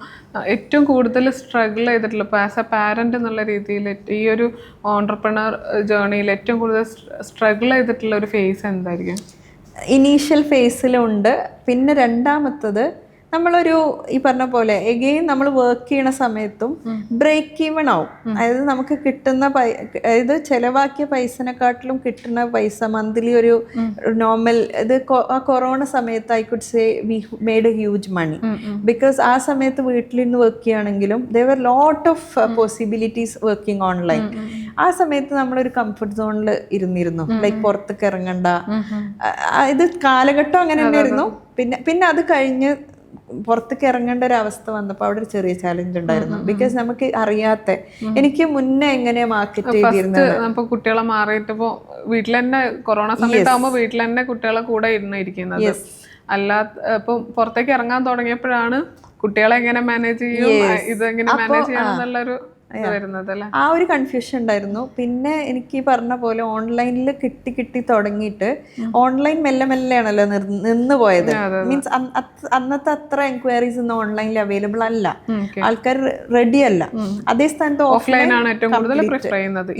ഏറ്റവും കൂടുതൽ സ്ട്രഗിൾ ചെയ്തിട്ടുള്ള ഇപ്പോൾ ആസ് എ പാരന്റ് എന്നുള്ള രീതിയിൽ ഈ ഒരു ഓൺട്രപ്രണർ ജേർണിയിൽ ഏറ്റവും കൂടുതൽ സ്ട്രഗിൾ ചെയ്തിട്ടുള്ള ഒരു ഫേസ് എന്തായിരിക്കും? ഇനീഷ്യൽ ഫേസിലുണ്ട്. പിന്നെ രണ്ടാമത്തത് നമ്മളൊരു ഈ പറഞ്ഞ പോലെ എഗെയിൻ നമ്മൾ വർക്ക് ചെയ്യണ സമയത്തും ബ്രേക്ക് ഈവൺ ആവും. അതായത് നമുക്ക് കിട്ടുന്ന അതായത് ചെലവാക്കിയ പൈസനെക്കാട്ടിലും കിട്ടുന്ന പൈസ മന്ത്ലി ഒരു നോർമൽ ഇത് ആ കൊറോണ സമയത്ത് I could say we made a huge money. Because ആ സമയത്ത് വീട്ടിൽ നിന്ന് വർക്ക് ചെയ്യുകയാണെങ്കിലും there were lot of possibilities working online. ആ സമയത്ത് നമ്മളൊരു കംഫർട്ട് സോണിൽ ഇരുന്നിരുന്നു, ലൈക്ക് പുറത്തേക്ക് ഇറങ്ങണ്ട. ഇത് കാലഘട്ടം അങ്ങനെ തന്നെയായിരുന്നു. പിന്നെ അത് കഴിഞ്ഞ് പുറത്തേക്ക് ഇറങ്ങേണ്ട ഒരു അവസ്ഥ വന്നപ്പോൾ അവിടെ ഒരു ചെറിയ ചാലഞ്ച് ഉണ്ടായിരുന്നു. ബിക്കോസ് നമുക്ക് അറിയാത്ത, എനിക്ക് മുന്നേ എങ്ങനെയാ മാർക്കറ്റ് ചെയ്തിരുന്നത്. ഇപ്പൊ കുട്ടികളെ മാറിയിട്ട് ഇപ്പോ വീട്ടിൽ തന്നെ കൊറോണ സമയത്താകുമ്പോ വീട്ടിൽ തന്നെ കുട്ടികളെ കൂടെ ഇരുന്നിരിക്കുന്നത്. ഇപ്പം പുറത്തേക്ക് ഇറങ്ങാൻ തുടങ്ങിയപ്പോഴാണ് കുട്ടികളെ എങ്ങനെ മാനേജ് ചെയ്യും, ഇതെങ്ങനെ മാനേജ് ചെയ്യണം എന്നുള്ളൊരു വരുന്നത് അല്ലേ. ആ ഒരു കൺഫ്യൂഷൻ ഉണ്ടായിരുന്നു. പിന്നെ എനിക്ക് ഈ പറഞ്ഞ പോലെ ഓൺലൈനിൽ കിട്ടി തുടങ്ങിയിട്ട് ഓൺലൈൻ മെല്ലെ മെല്ലെയാണല്ലോ നിന്ന് പോയത്. മീൻസ് അന്നത്തെ അത്ര എൻക്വയറീസ് ഒന്നും ഓൺലൈനിൽ അവൈലബിൾ അല്ല, ആൾക്കാർ റെഡി അല്ല. അതേ സ്ഥാനത്ത് ഓഫ്ലൈൻ ആണ് ഏറ്റവും കൂടുതൽ പ്രിഫർ ചെയ്യുന്നത്.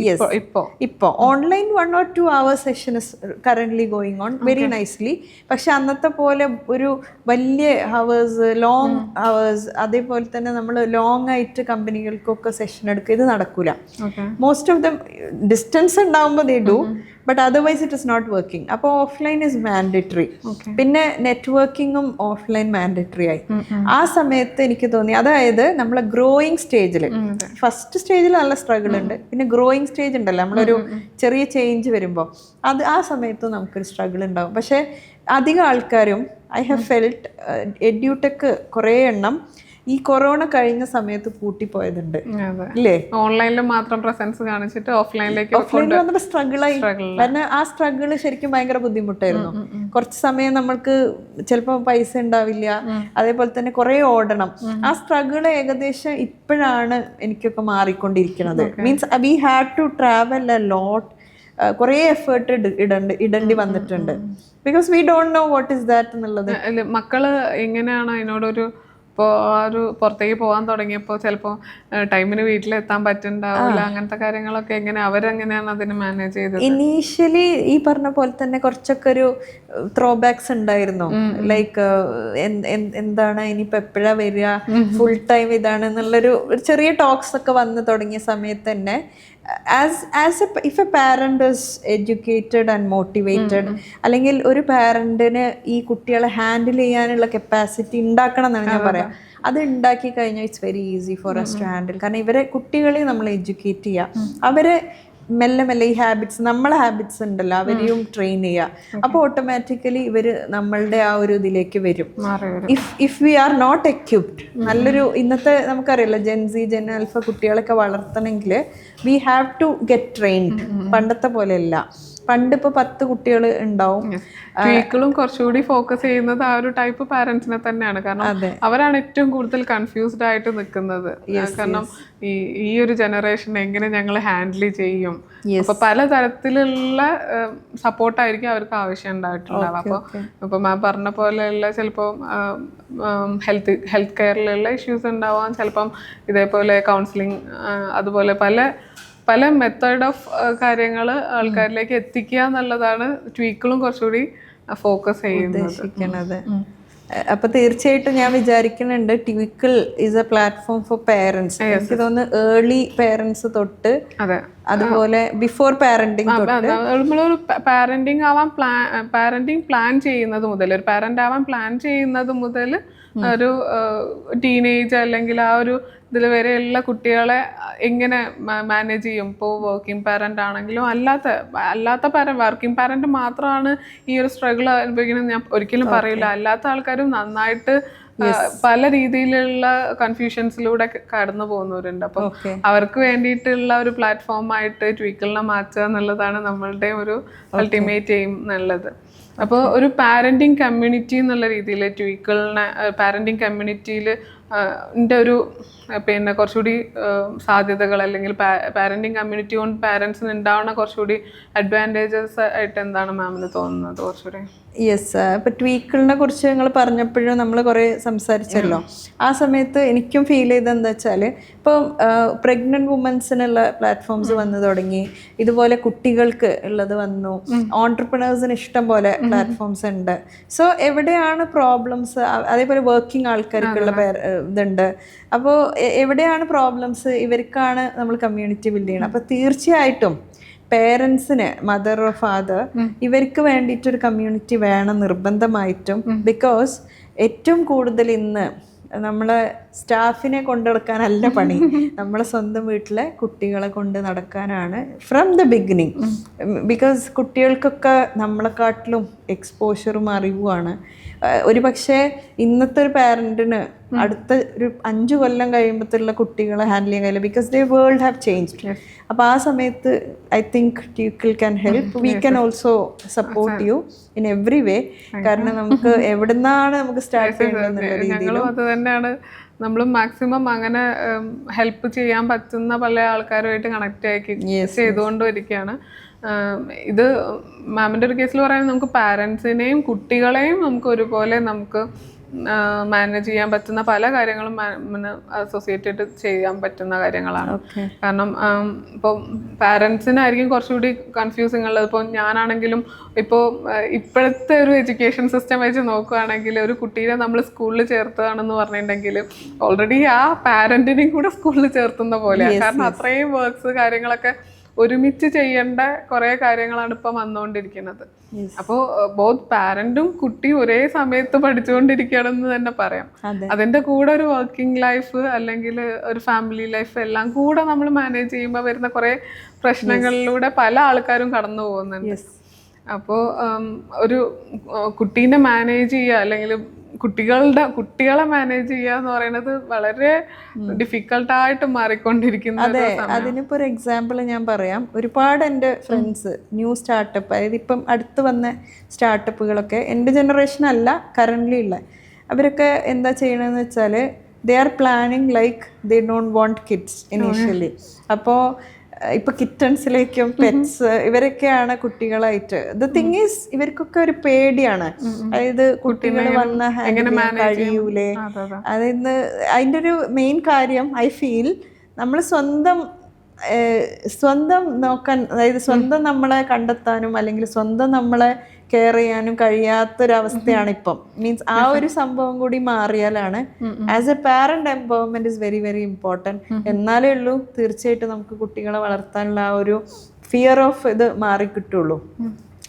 ഇപ്പൊ online 1 or 2 hours session is currently going on very nicely. പക്ഷെ അന്നത്തെ പോലെ ഒരു വലിയ ഹവേഴ്സ്, ലോങ് ഹവേഴ്സ്, അതേപോലെ തന്നെ നമ്മൾ ലോങ് ആയിട്ട് കമ്പനികൾക്കൊക്കെ സെഷൻ എടുക്കുക, ഇത് നടക്കൂല. മോസ്റ്റ് ഓഫ് ദം ഡിസ്റ്റൻസ് ഉണ്ടാവുമ്പോൾ they do, but otherwise it is not working. അപ്പോൾ ഓഫ്ലൈൻ ഇസ് മാൻഡേറ്ററി. പിന്നെ നെറ്റ്വർക്കിങ്ങും ഓഫ്ലൈൻ മാൻഡേറ്ററി ആയി. ആ സമയത്ത് എനിക്ക് തോന്നി, അതായത് നമ്മളെ ഗ്രോയിങ് സ്റ്റേജിൽ, ഫസ്റ്റ് സ്റ്റേജിൽ നല്ല സ്ട്രഗിൾ ഉണ്ട്, പിന്നെ ഗ്രോയിങ് സ്റ്റേജ് ഉണ്ടല്ലോ, നമ്മളൊരു ചെറിയ ചേഞ്ച് വരുമ്പോൾ ആ സമയത്ത് നമുക്കൊരു സ്ട്രഗിൾ ഉണ്ടാവും. പക്ഷേ അധികം ആൾക്കാരും ഐ ഹാവ് ഫെൽറ്റ് എഡ്യൂടെക് കുറേ എണ്ണം ഈ കൊറോണ കഴിഞ്ഞ സമയത്ത് പൂട്ടിപ്പോയതുണ്ട് ഇല്ലേ. ഓൺലൈനിൽ മാത്രം പ്രസൻസ് കാണിച്ചിട്ട് ഓഫ്ലൈനിലേക്ക് വന്നപ്പോൾ സ്ട്രഗിളായി. കാരണം ആ സ്ട്രഗിൾ ശരിക്കും ഭയങ്കര ബുദ്ധിമുട്ടായിരുന്നു. കുറച്ച് സമയം നമ്മൾക്ക് ചിലപ്പോൾ പൈസ ഉണ്ടാവില്ല, അതേപോലെ തന്നെ കുറെ ഓടണം. ആ സ്ട്രഗിൾ ഏകദേശം ഇപ്പോഴാണ് എനിക്കൊക്കെ മാറിക്കൊണ്ടിരിക്കുന്നത്. Means we had to travel a lot, കുറേ എഫേർട്ട് ഇടേണ്ടി വന്നിട്ടുണ്ട്. Because we don't know what is that എന്നുള്ളത്. മക്കള് എങ്ങനെയാണ് അതിനോടൊരു, ഇപ്പോൾ ഒരു പുറത്തേക്ക് പോകാൻ തുടങ്ങിയപ്പോൾ ചിലപ്പോൾ ടൈമിന് വീട്ടിലെത്താൻ പറ്റുന്നുണ്ടാവില്ല, അങ്ങനത്തെ കാര്യങ്ങളൊക്കെ എങ്ങനെ അവരെങ്ങനെയാണ് അതിന് മാനേജ് ചെയ്തത്? ഇനീഷ്യലി ഈ പറഞ്ഞ പോലെ തന്നെ കുറച്ചൊക്കെ ഒരു ത്രോ ബാക്സ് ഉണ്ടായിരുന്നു. ലൈക്ക് എന്താണ് ഇനിയിപ്പോൾ എപ്പോഴാണ് വരിക, ഫുൾ ടൈം ഇതാണ് എന്നുള്ളൊരു ചെറിയ ടോക്സ് ഒക്കെ വന്ന് തുടങ്ങിയ സമയത്ത് തന്നെ if a parent is educated and motivated, അല്ലെങ്കിൽ ഒരു പാരന്റിന് ഈ കുട്ടികളെ ഹാൻഡിൽ ചെയ്യാനുള്ള കപ്പാസിറ്റി ഉണ്ടാക്കണം എന്നാണ് ഞാൻ പറയാം. അത് ഉണ്ടാക്കി കഴിഞ്ഞാൽ it's very easy for us to handle. കാരണം ഇവരെ കുട്ടികളെ നമ്മൾ എഡ്യൂക്കേറ്റ് ചെയ്യുക, അവരെ മെല്ലെ മെല്ലെ ഈ ഹാബിറ്റ്സ്, നമ്മളെ ഹാബിറ്റ്സ് ഉണ്ടല്ലോ അവരെയും ട്രെയിൻ ചെയ്യുക. അപ്പോൾ ഓട്ടോമാറ്റിക്കലി ഇവർ നമ്മളുടെ ആ ഒരു ഇതിലേക്ക് വരും. If we are not equipped, നല്ലൊരു ഇന്നത്തെ നമുക്കറിയില്ല ജെൻസി ജെൻ ആൽഫ കുട്ടികളൊക്കെ വളർത്തണമെങ്കിൽ we have to get trained. പണ്ടത്തെ പോലെയല്ല. പണ്ട് ഇപ്പോൾ 10 കുട്ടികൾ ഉണ്ടാവും. ട്വീക്കിളും കുറച്ചുകൂടി ഫോക്കസ് ചെയ്യുന്നത് ആ ഒരു ടൈപ്പ് പാരന്റ്സിനെ തന്നെയാണ്. കാരണം അവരാണ് ഏറ്റവും കൂടുതൽ കൺഫ്യൂസ്ഡ് ആയിട്ട് നിൽക്കുന്നത്. കാരണം ഈ ഒരു ജനറേഷൻ എങ്ങനെ ഞങ്ങൾ ഹാൻഡിൽ ചെയ്യും. അപ്പൊ പലതരത്തിലുള്ള സപ്പോർട്ടായിരിക്കും അവർക്ക് ആവശ്യം ഉണ്ടായിട്ടുണ്ടാവുക. അപ്പോൾ ഇപ്പൊ മാം പറഞ്ഞ പോലെയുള്ള ചിലപ്പോൾ ഹെൽത്ത് കെയറിലുള്ള ഇഷ്യൂസ് ഉണ്ടാവാം, ചിലപ്പം ഇതേപോലെ കൗൺസിലിംഗ്, അതുപോലെ പല മെത്തേഡ് ഓഫ് കാര്യങ്ങൾ ആൾക്കാരിലേക്ക് എത്തിക്കുക എന്നുള്ളതാണ് ട്വീക്കിളും കുറച്ചുകൂടി ഫോക്കസ് ചെയ്യുന്നത്. അപ്പൊ തീർച്ചയായിട്ടും ഞാൻ വിചാരിക്കുന്നുണ്ട് Tweekle is a platform for parents. എനിക്ക് തോന്നുന്നു ഏർലി പേരൻസ് തൊട്ട്, അതുപോലെ ബിഫോർ പാരന്റിങ് തൊട്ട്, നമ്മളൊരു പാരന്റിങ് പ്ലാൻ ചെയ്യുന്നത് മുതൽ, ഒരു പാരന്റ് ആവാൻ പ്ലാൻ ചെയ്യുന്നത് മുതൽ ഒരു ടീനേജ് അല്ലെങ്കിൽ ആ ഒരു ഇതിൽ വരെയുള്ള കുട്ടികളെ എങ്ങനെ മാനേജ് ചെയ്യും. ഇപ്പോൾ വർക്കിംഗ് പാരന്റ് ആണെങ്കിലും അല്ലാത്ത വർക്കിംഗ് പാരന്റ് മാത്രമാണ് ഈ ഒരു സ്ട്രഗിൾ അനുഭവിക്കുന്നത് ഞാൻ ഒരിക്കലും പറയില്ല. അല്ലാത്ത ആൾക്കാരും നന്നായിട്ട് പല രീതിയിലുള്ള കൺഫ്യൂഷൻസിലൂടെ കടന്നു പോകുന്നവരുണ്ട്. അപ്പം അവർക്ക് വേണ്ടിയിട്ടുള്ള ഒരു പ്ലാറ്റ്ഫോമായിട്ട് ട്വിക്കിളിനെ മാറ്റുക എന്നുള്ളതാണ് നമ്മളുടെ ഒരു അൾട്ടിമേറ്റ് എയിം എന്നുള്ളത്. അപ്പോൾ ഒരു പാരന്റിങ് കമ്മ്യൂണിറ്റി എന്നുള്ള രീതിയിൽ ട്വിക്കിളിനെ പാരന്റിങ് കമ്മ്യൂണിറ്റിയിൽ ഒരു പിന്നെ കുറച്ചുകൂടി സാധ്യതകൾ, അല്ലെങ്കിൽ പാരന്റിങ് കമ്മ്യൂണിറ്റി കൊണ്ട് പാരൻസിന് ഉണ്ടാവുന്ന കുറച്ചുകൂടി അഡ്വാൻറ്റേജസ് ആയിട്ട് എന്താണ് മാമിന് തോന്നുന്നത് കുറച്ചുകൂടി? യെസ്, ഇപ്പം ട്വീക്കിളിനെ കുറിച്ച് നിങ്ങൾ പറഞ്ഞപ്പോഴും നമ്മൾ കുറേ സംസാരിച്ചല്ലോ. ആ സമയത്ത് എനിക്കും ഫീൽ ചെയ്തത് എന്താ വെച്ചാൽ, ഇപ്പം പ്രഗ്നൻറ്റ് വുമൻസിനുള്ള പ്ലാറ്റ്ഫോംസ് വന്നു തുടങ്ങി, ഇതുപോലെ കുട്ടികൾക്ക് ഉള്ളത് വന്നു, ഓൺട്രപ്രണേഴ്സിന് ഇഷ്ടം പോലെ പ്ലാറ്റ്ഫോംസ് ഉണ്ട്. സോ എവിടെയാണ് പ്രോബ്ലംസ്, അതേപോലെ വർക്കിംഗ് ആൾക്കാർക്കുള്ള ഇതുണ്ട്. അപ്പോൾ എവിടെയാണ് പ്രോബ്ലംസ്, ഇവർക്കാണ് നമ്മൾ കമ്മ്യൂണിറ്റി ബിൽഡ് ചെയ്യണം. അപ്പോൾ തീർച്ചയായിട്ടും പേരൻസിന്, മദർ ഓർ ഫാദർ, ഇവർക്ക് വേണ്ടിയിട്ടൊരു കമ്മ്യൂണിറ്റി വേണം നിർബന്ധമായിട്ടും. ബിക്കോസ് ഏറ്റവും കൂടുതൽ ഇന്ന് നമ്മളെ സ്റ്റാഫിനെ കൊണ്ട് നടക്കാനല്ല പണി, നമ്മളെ സ്വന്തം വീട്ടിലെ കുട്ടികളെ കൊണ്ട് നടക്കാനാണ് ഫ്രം ദ ബിഗിനിങ്. ബിക്കോസ് കുട്ടികൾക്കൊക്കെ നമ്മളെക്കാട്ടിലും എക്സ്പോഷറും അറിവുമാണ്. ഒരു പക്ഷേ ഇന്നത്തെ ഒരു പാരന്റിന് അടുത്ത ഒരു 5 കൊല്ലം കഴിയുമ്പോഴത്തുള്ള കുട്ടികളെ ഹാൻഡിൽ ചെയ്യാൻ കഴിയില്ല, because the world have changed. അപ്പോൾ ആ സമയത്ത് I think Tweekle can help. We can also support you in every way. കാരണം നമുക്ക് എവിടുന്നാണ് നമുക്ക് സ്റ്റാർട്ട് ചെയ്യേണ്ടതെന്നുള്ള രീതിയിലും അത് തന്നെയാണ് നമ്മൾ മാക്സിമം അങ്ങനെ ഹെൽപ്പ് ചെയ്യാൻ പറ്റുന്ന പല ആൾക്കാരുമായിട്ട് കണക്ട് ആക്കി ചെയ്തുകൊണ്ടും ഇരിക്കുകയാണ്. ഇത് മാമിൻ്റെ ഒരു കേസിൽ പറയുന്നത് നമുക്ക് പാരൻസിനെയും കുട്ടികളെയും നമുക്ക് ഒരുപോലെ നമുക്ക് മാനേജ് ചെയ്യാൻ പറ്റുന്ന പല കാര്യങ്ങളും അസോസിയേറ്റ് ആയിട്ട് ചെയ്യാൻ പറ്റുന്ന കാര്യങ്ങളാണ്. കാരണം ഇപ്പോൾ പാരൻസിനായിരിക്കും കുറച്ചുകൂടി കൺഫ്യൂസിങ് ഉള്ളത്. ഇപ്പോൾ ഞാനാണെങ്കിലും ഇപ്പോൾ ഇപ്പോഴത്തെ ഒരു എഡ്യൂക്കേഷൻ സിസ്റ്റം വെച്ച് നോക്കുകയാണെങ്കിൽ ഒരു കുട്ടീനെ നമ്മൾ സ്കൂളിൽ ചേർത്തതാണെന്ന് പറഞ്ഞിട്ടുണ്ടെങ്കിൽ ഓൾറെഡി ആ പാരൻറ്റിനെയും കൂടെ സ്കൂളിൽ ചേർത്തുന്ന പോലെയാണ്. കാരണം അത്രയും വർക്ക്സ് കാര്യങ്ങളൊക്കെ ഒരുമിച്ച് ചെയ്യേണ്ട കുറേ കാര്യങ്ങളാണ് ഇപ്പം വന്നുകൊണ്ടിരിക്കുന്നത്. അപ്പോൾ ബോത്ത് പാരന്റും കുട്ടിയും ഒരേ സമയത്ത് പഠിച്ചുകൊണ്ടിരിക്കുകയാണെന്ന് തന്നെ പറയാം. അതിൻ്റെ കൂടെ ഒരു വർക്കിംഗ് ലൈഫ് അല്ലെങ്കിൽ ഒരു ഫാമിലി ലൈഫ് എല്ലാം കൂടെ നമ്മൾ മാനേജ് ചെയ്യുമ്പോൾ വരുന്ന കുറേ പ്രശ്നങ്ങളിലൂടെ പല ആൾക്കാരും കടന്നു പോകുന്നുണ്ട്. അപ്പോൾ ഒരു കുട്ടീനെ മാനേജ് ചെയ്യുക അല്ലെങ്കിൽ കുട്ടികളെ മാനേജ് ചെയ്യുക എന്ന് പറയുന്നത് വളരെ ഡിഫിക്കൽട്ടായിട്ട് മാറിക്കൊണ്ടിരിക്കുന്ന. അതെ, അതിനിപ്പോൾ ഒരു എക്സാമ്പിൾ ഞാൻ പറയാം. ഒരുപാട് എൻ്റെ ഫ്രണ്ട്സ് ന്യൂ സ്റ്റാർട്ടപ്പ്, അതായത് ഇപ്പം അടുത്ത് വന്ന സ്റ്റാർട്ടപ്പുകളൊക്കെ എൻ്റെ ജനറേഷൻ അല്ല കറൻ്റ്ലി ഉള്ള, അവരൊക്കെ എന്താ ചെയ്യണമെന്ന് വെച്ചാൽ they are planning like they don't want kids initially. അപ്പോൾ ഇപ്പൊ കിറ്റൺസിലേക്കും പെറ്റ്സ് ഇവരൊക്കെയാണ് കുട്ടികളായിട്ട്. ദ തിങ് ഈസ് ഇവർക്കൊക്കെ ഒരു പേടിയാണ്, അതായത് കുട്ടികൾ വന്ന കഴിയൂലേ. അതായത് അതിൻ്റെ ഒരു മെയിൻ കാര്യം ഐ ഫീൽ നമ്മൾ സ്വന്തം നോക്കാൻ, അതായത് സ്വന്തം നമ്മളെ കണ്ടെത്താനും അല്ലെങ്കിൽ സ്വന്തം നമ്മളെ കെയർ ചെയ്യാനും കഴിയാത്തൊരവസ്ഥയാണ് ഇപ്പം. മീൻസ് ആ ഒരു സംഭവം കൂടി മാറിയാലാണ് as a parent empowerment is very very important. എന്നാലേ ഉള്ളൂ തീർച്ചയായിട്ടും നമുക്ക് കുട്ടികളെ വളർത്താനുള്ള ആ ഒരു ഫിയർ ഓഫ് ഇത് മാറിക്കിട്ടുള്ളൂ.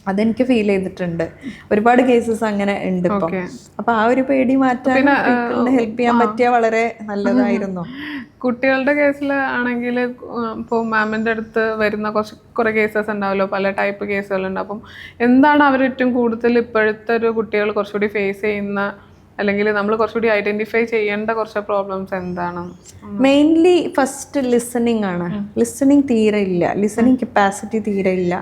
അതെനിക്ക് ഫീൽ ചെയ്തിട്ടുണ്ട്. ഒരുപാട് കേസസ് അങ്ങനെ ഉണ്ട് ഇപ്പം. അപ്പൊ ആ ഒരു പേടി മാറ്റാൻ ഹെൽപ്പ് ചെയ്യാൻ പറ്റിയാൽ വളരെ നല്ലതായിരുന്നു. കുട്ടികളുടെ കേസിൽ ആണെങ്കിൽ ഇപ്പോൾ മാമിൻ്റെ അടുത്ത് വരുന്ന കുറേ കേസസ് ഉണ്ടാവുമല്ലോ, പല ടൈപ്പ് കേസുകളുണ്ട്. അപ്പം എന്താണ് അവർ ഏറ്റവും കൂടുതൽ ഇപ്പോഴത്തെ ഒരു കുട്ടികൾ കുറച്ചുകൂടി ഫേസ് ചെയ്യുന്ന അല്ലെങ്കിൽ നമ്മൾ കുറച്ചുകൂടി ഐഡന്റിഫൈ ചെയ്യേണ്ട കുറച്ച് പ്രോബ്ലംസ് എന്താണ്? മെയിൻലി ഫസ്റ്റ് ലിസണിങ് ആണ്. ലിസണിങ് തീരെ ഇല്ല, ലിസണിങ് കപ്പാസിറ്റി തീരെ ഇല്ല.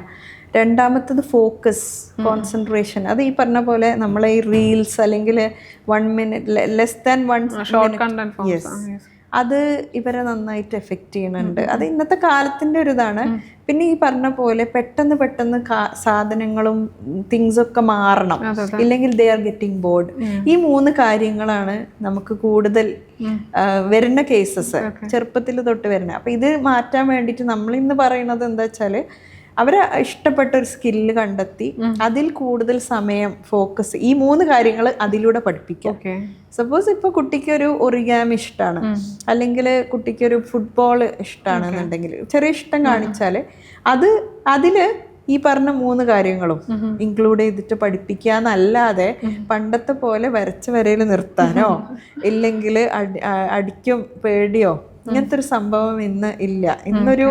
രണ്ടാമത്തത് ഫോക്കസ്, കോൺസെൻട്രേഷൻ. അത് ഈ പറഞ്ഞ പോലെ നമ്മളെ ഈ റീൽസ് അല്ലെങ്കിൽ 1 minute less than 1 minute, yes, അത് ഇവരെ നന്നായിട്ട് എഫക്റ്റ് ചെയ്യുന്നുണ്ട്. അത് ഇന്നത്തെ കാലത്തിൻ്റെ ഒരു ഇതാണ്. പിന്നെ ഈ പറഞ്ഞ പോലെ പെട്ടെന്ന് സാധനങ്ങളും തിങ്സൊക്കെ മാറണം, ഇല്ലെങ്കിൽ ദേ ആർ ഗെറ്റിംഗ് ബോർഡ്. ഈ 3 കാര്യങ്ങളാണ് നമുക്ക് കൂടുതൽ വരുന്ന കേസസ്, ചെറുപ്പത്തിൽ തൊട്ട് വരുന്നത്. അപ്പം ഇത് മാറ്റാൻ വേണ്ടിയിട്ട് നമ്മളിന്ന് പറയുന്നത് എന്താ വെച്ചാൽ അവരെ ഇഷ്ടപ്പെട്ട ഒരു സ്കില്ല് കണ്ടെത്തി അതിൽ കൂടുതൽ സമയം ഫോക്കസ്, ഈ 3 കാര്യങ്ങൾ അതിലൂടെ പഠിപ്പിക്കാം. സപ്പോസ് ഇപ്പോൾ കുട്ടിക്കൊരു ഒറിഗാമി ഇഷ്ടമാണ്, അല്ലെങ്കിൽ കുട്ടിക്കൊരു ഫുട്ബോൾ ഇഷ്ടമാണെന്നുണ്ടെങ്കിൽ ചെറിയ ഇഷ്ടം കാണിച്ചാൽ അതിൽ ഈ പറഞ്ഞ 3 കാര്യങ്ങളും ഇൻക്ലൂഡ് ചെയ്തിട്ട് പഠിപ്പിക്കുക എന്നല്ലാതെ പണ്ടത്തെ പോലെ വരച്ച വരയിൽ നിർത്താനോ ഇല്ലെങ്കിൽ അടിക്കും പേടിയോ ഇങ്ങനത്തെ ഒരു സംഭവം ഇന്ന് ഇല്ല. ഇന്നൊരു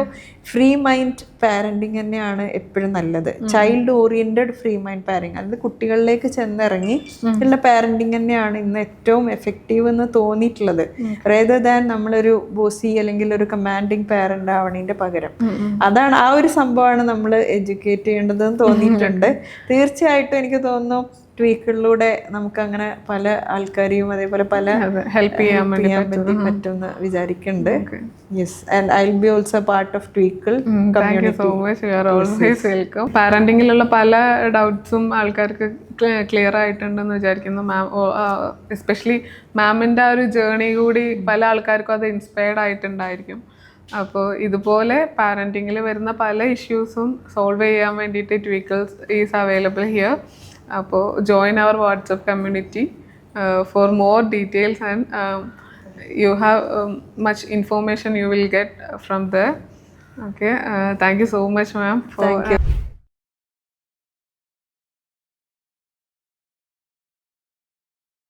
ഫ്രീ മൈൻഡ് പാരന്റിങ് തന്നെയാണ് എപ്പോഴും നല്ലത്. Child oriented free mind parenting, അതായത് കുട്ടികളിലേക്ക് ചെന്നിറങ്ങി ഉള്ള പാരന്റിങ് തന്നെയാണ് ഇന്ന് ഏറ്റവും എഫക്റ്റീവ് എന്ന് തോന്നിയിട്ടുള്ളത്, റേദർ ദാൻ നമ്മളൊരു ബോസി അല്ലെങ്കിൽ ഒരു കമാൻഡിങ് പാരന്റ് ആവണതിന്റെ പകരം. അതാണ് ആ ഒരു സംഭവമാണ് നമ്മൾ എഡ്യൂക്കേറ്റ് ചെയ്യേണ്ടതെന്ന് തോന്നിയിട്ടുണ്ട്. തീർച്ചയായിട്ടും എനിക്ക് തോന്നുന്നു ട്വീക്കിലൂടെ നമുക്ക് അങ്ങനെ പല ആൾക്കാരെയും അതേപോലെ പല ഹെൽപ്പ് ചെയ്യാൻ പറ്റുമെന്ന് വിചാരിക്കുന്നുണ്ട്. Yes, and I will be also part of Tweekle community. So much, you are always welcome. പാരന്റിങ്ങിലുള്ള പല ഡൗട്ട്സും ആൾക്കാർക്ക് ക്ലിയർ ആയിട്ടുണ്ടെന്ന് വിചാരിക്കുന്നു മാം. എസ്പെഷ്യലി മാമിൻ്റെ ആ ഒരു ജേർണി കൂടി പല ആൾക്കാർക്കും അത് ഇൻസ്പയർഡ് ആയിട്ടുണ്ടായിരിക്കും. അപ്പോൾ ഇതുപോലെ പാരന്റിങ്ങിൽ വരുന്ന പല ഇഷ്യൂസും സോൾവ് ചെയ്യാൻ വേണ്ടിയിട്ട് ട്വീക്കിൾസ് ഈസ് അവൈലബിൾ ഹിയർ. അപ്പോൾ join our WhatsApp community for more details, and you have much information you will get from there. Okay, thank you so much ma'am. Thank you.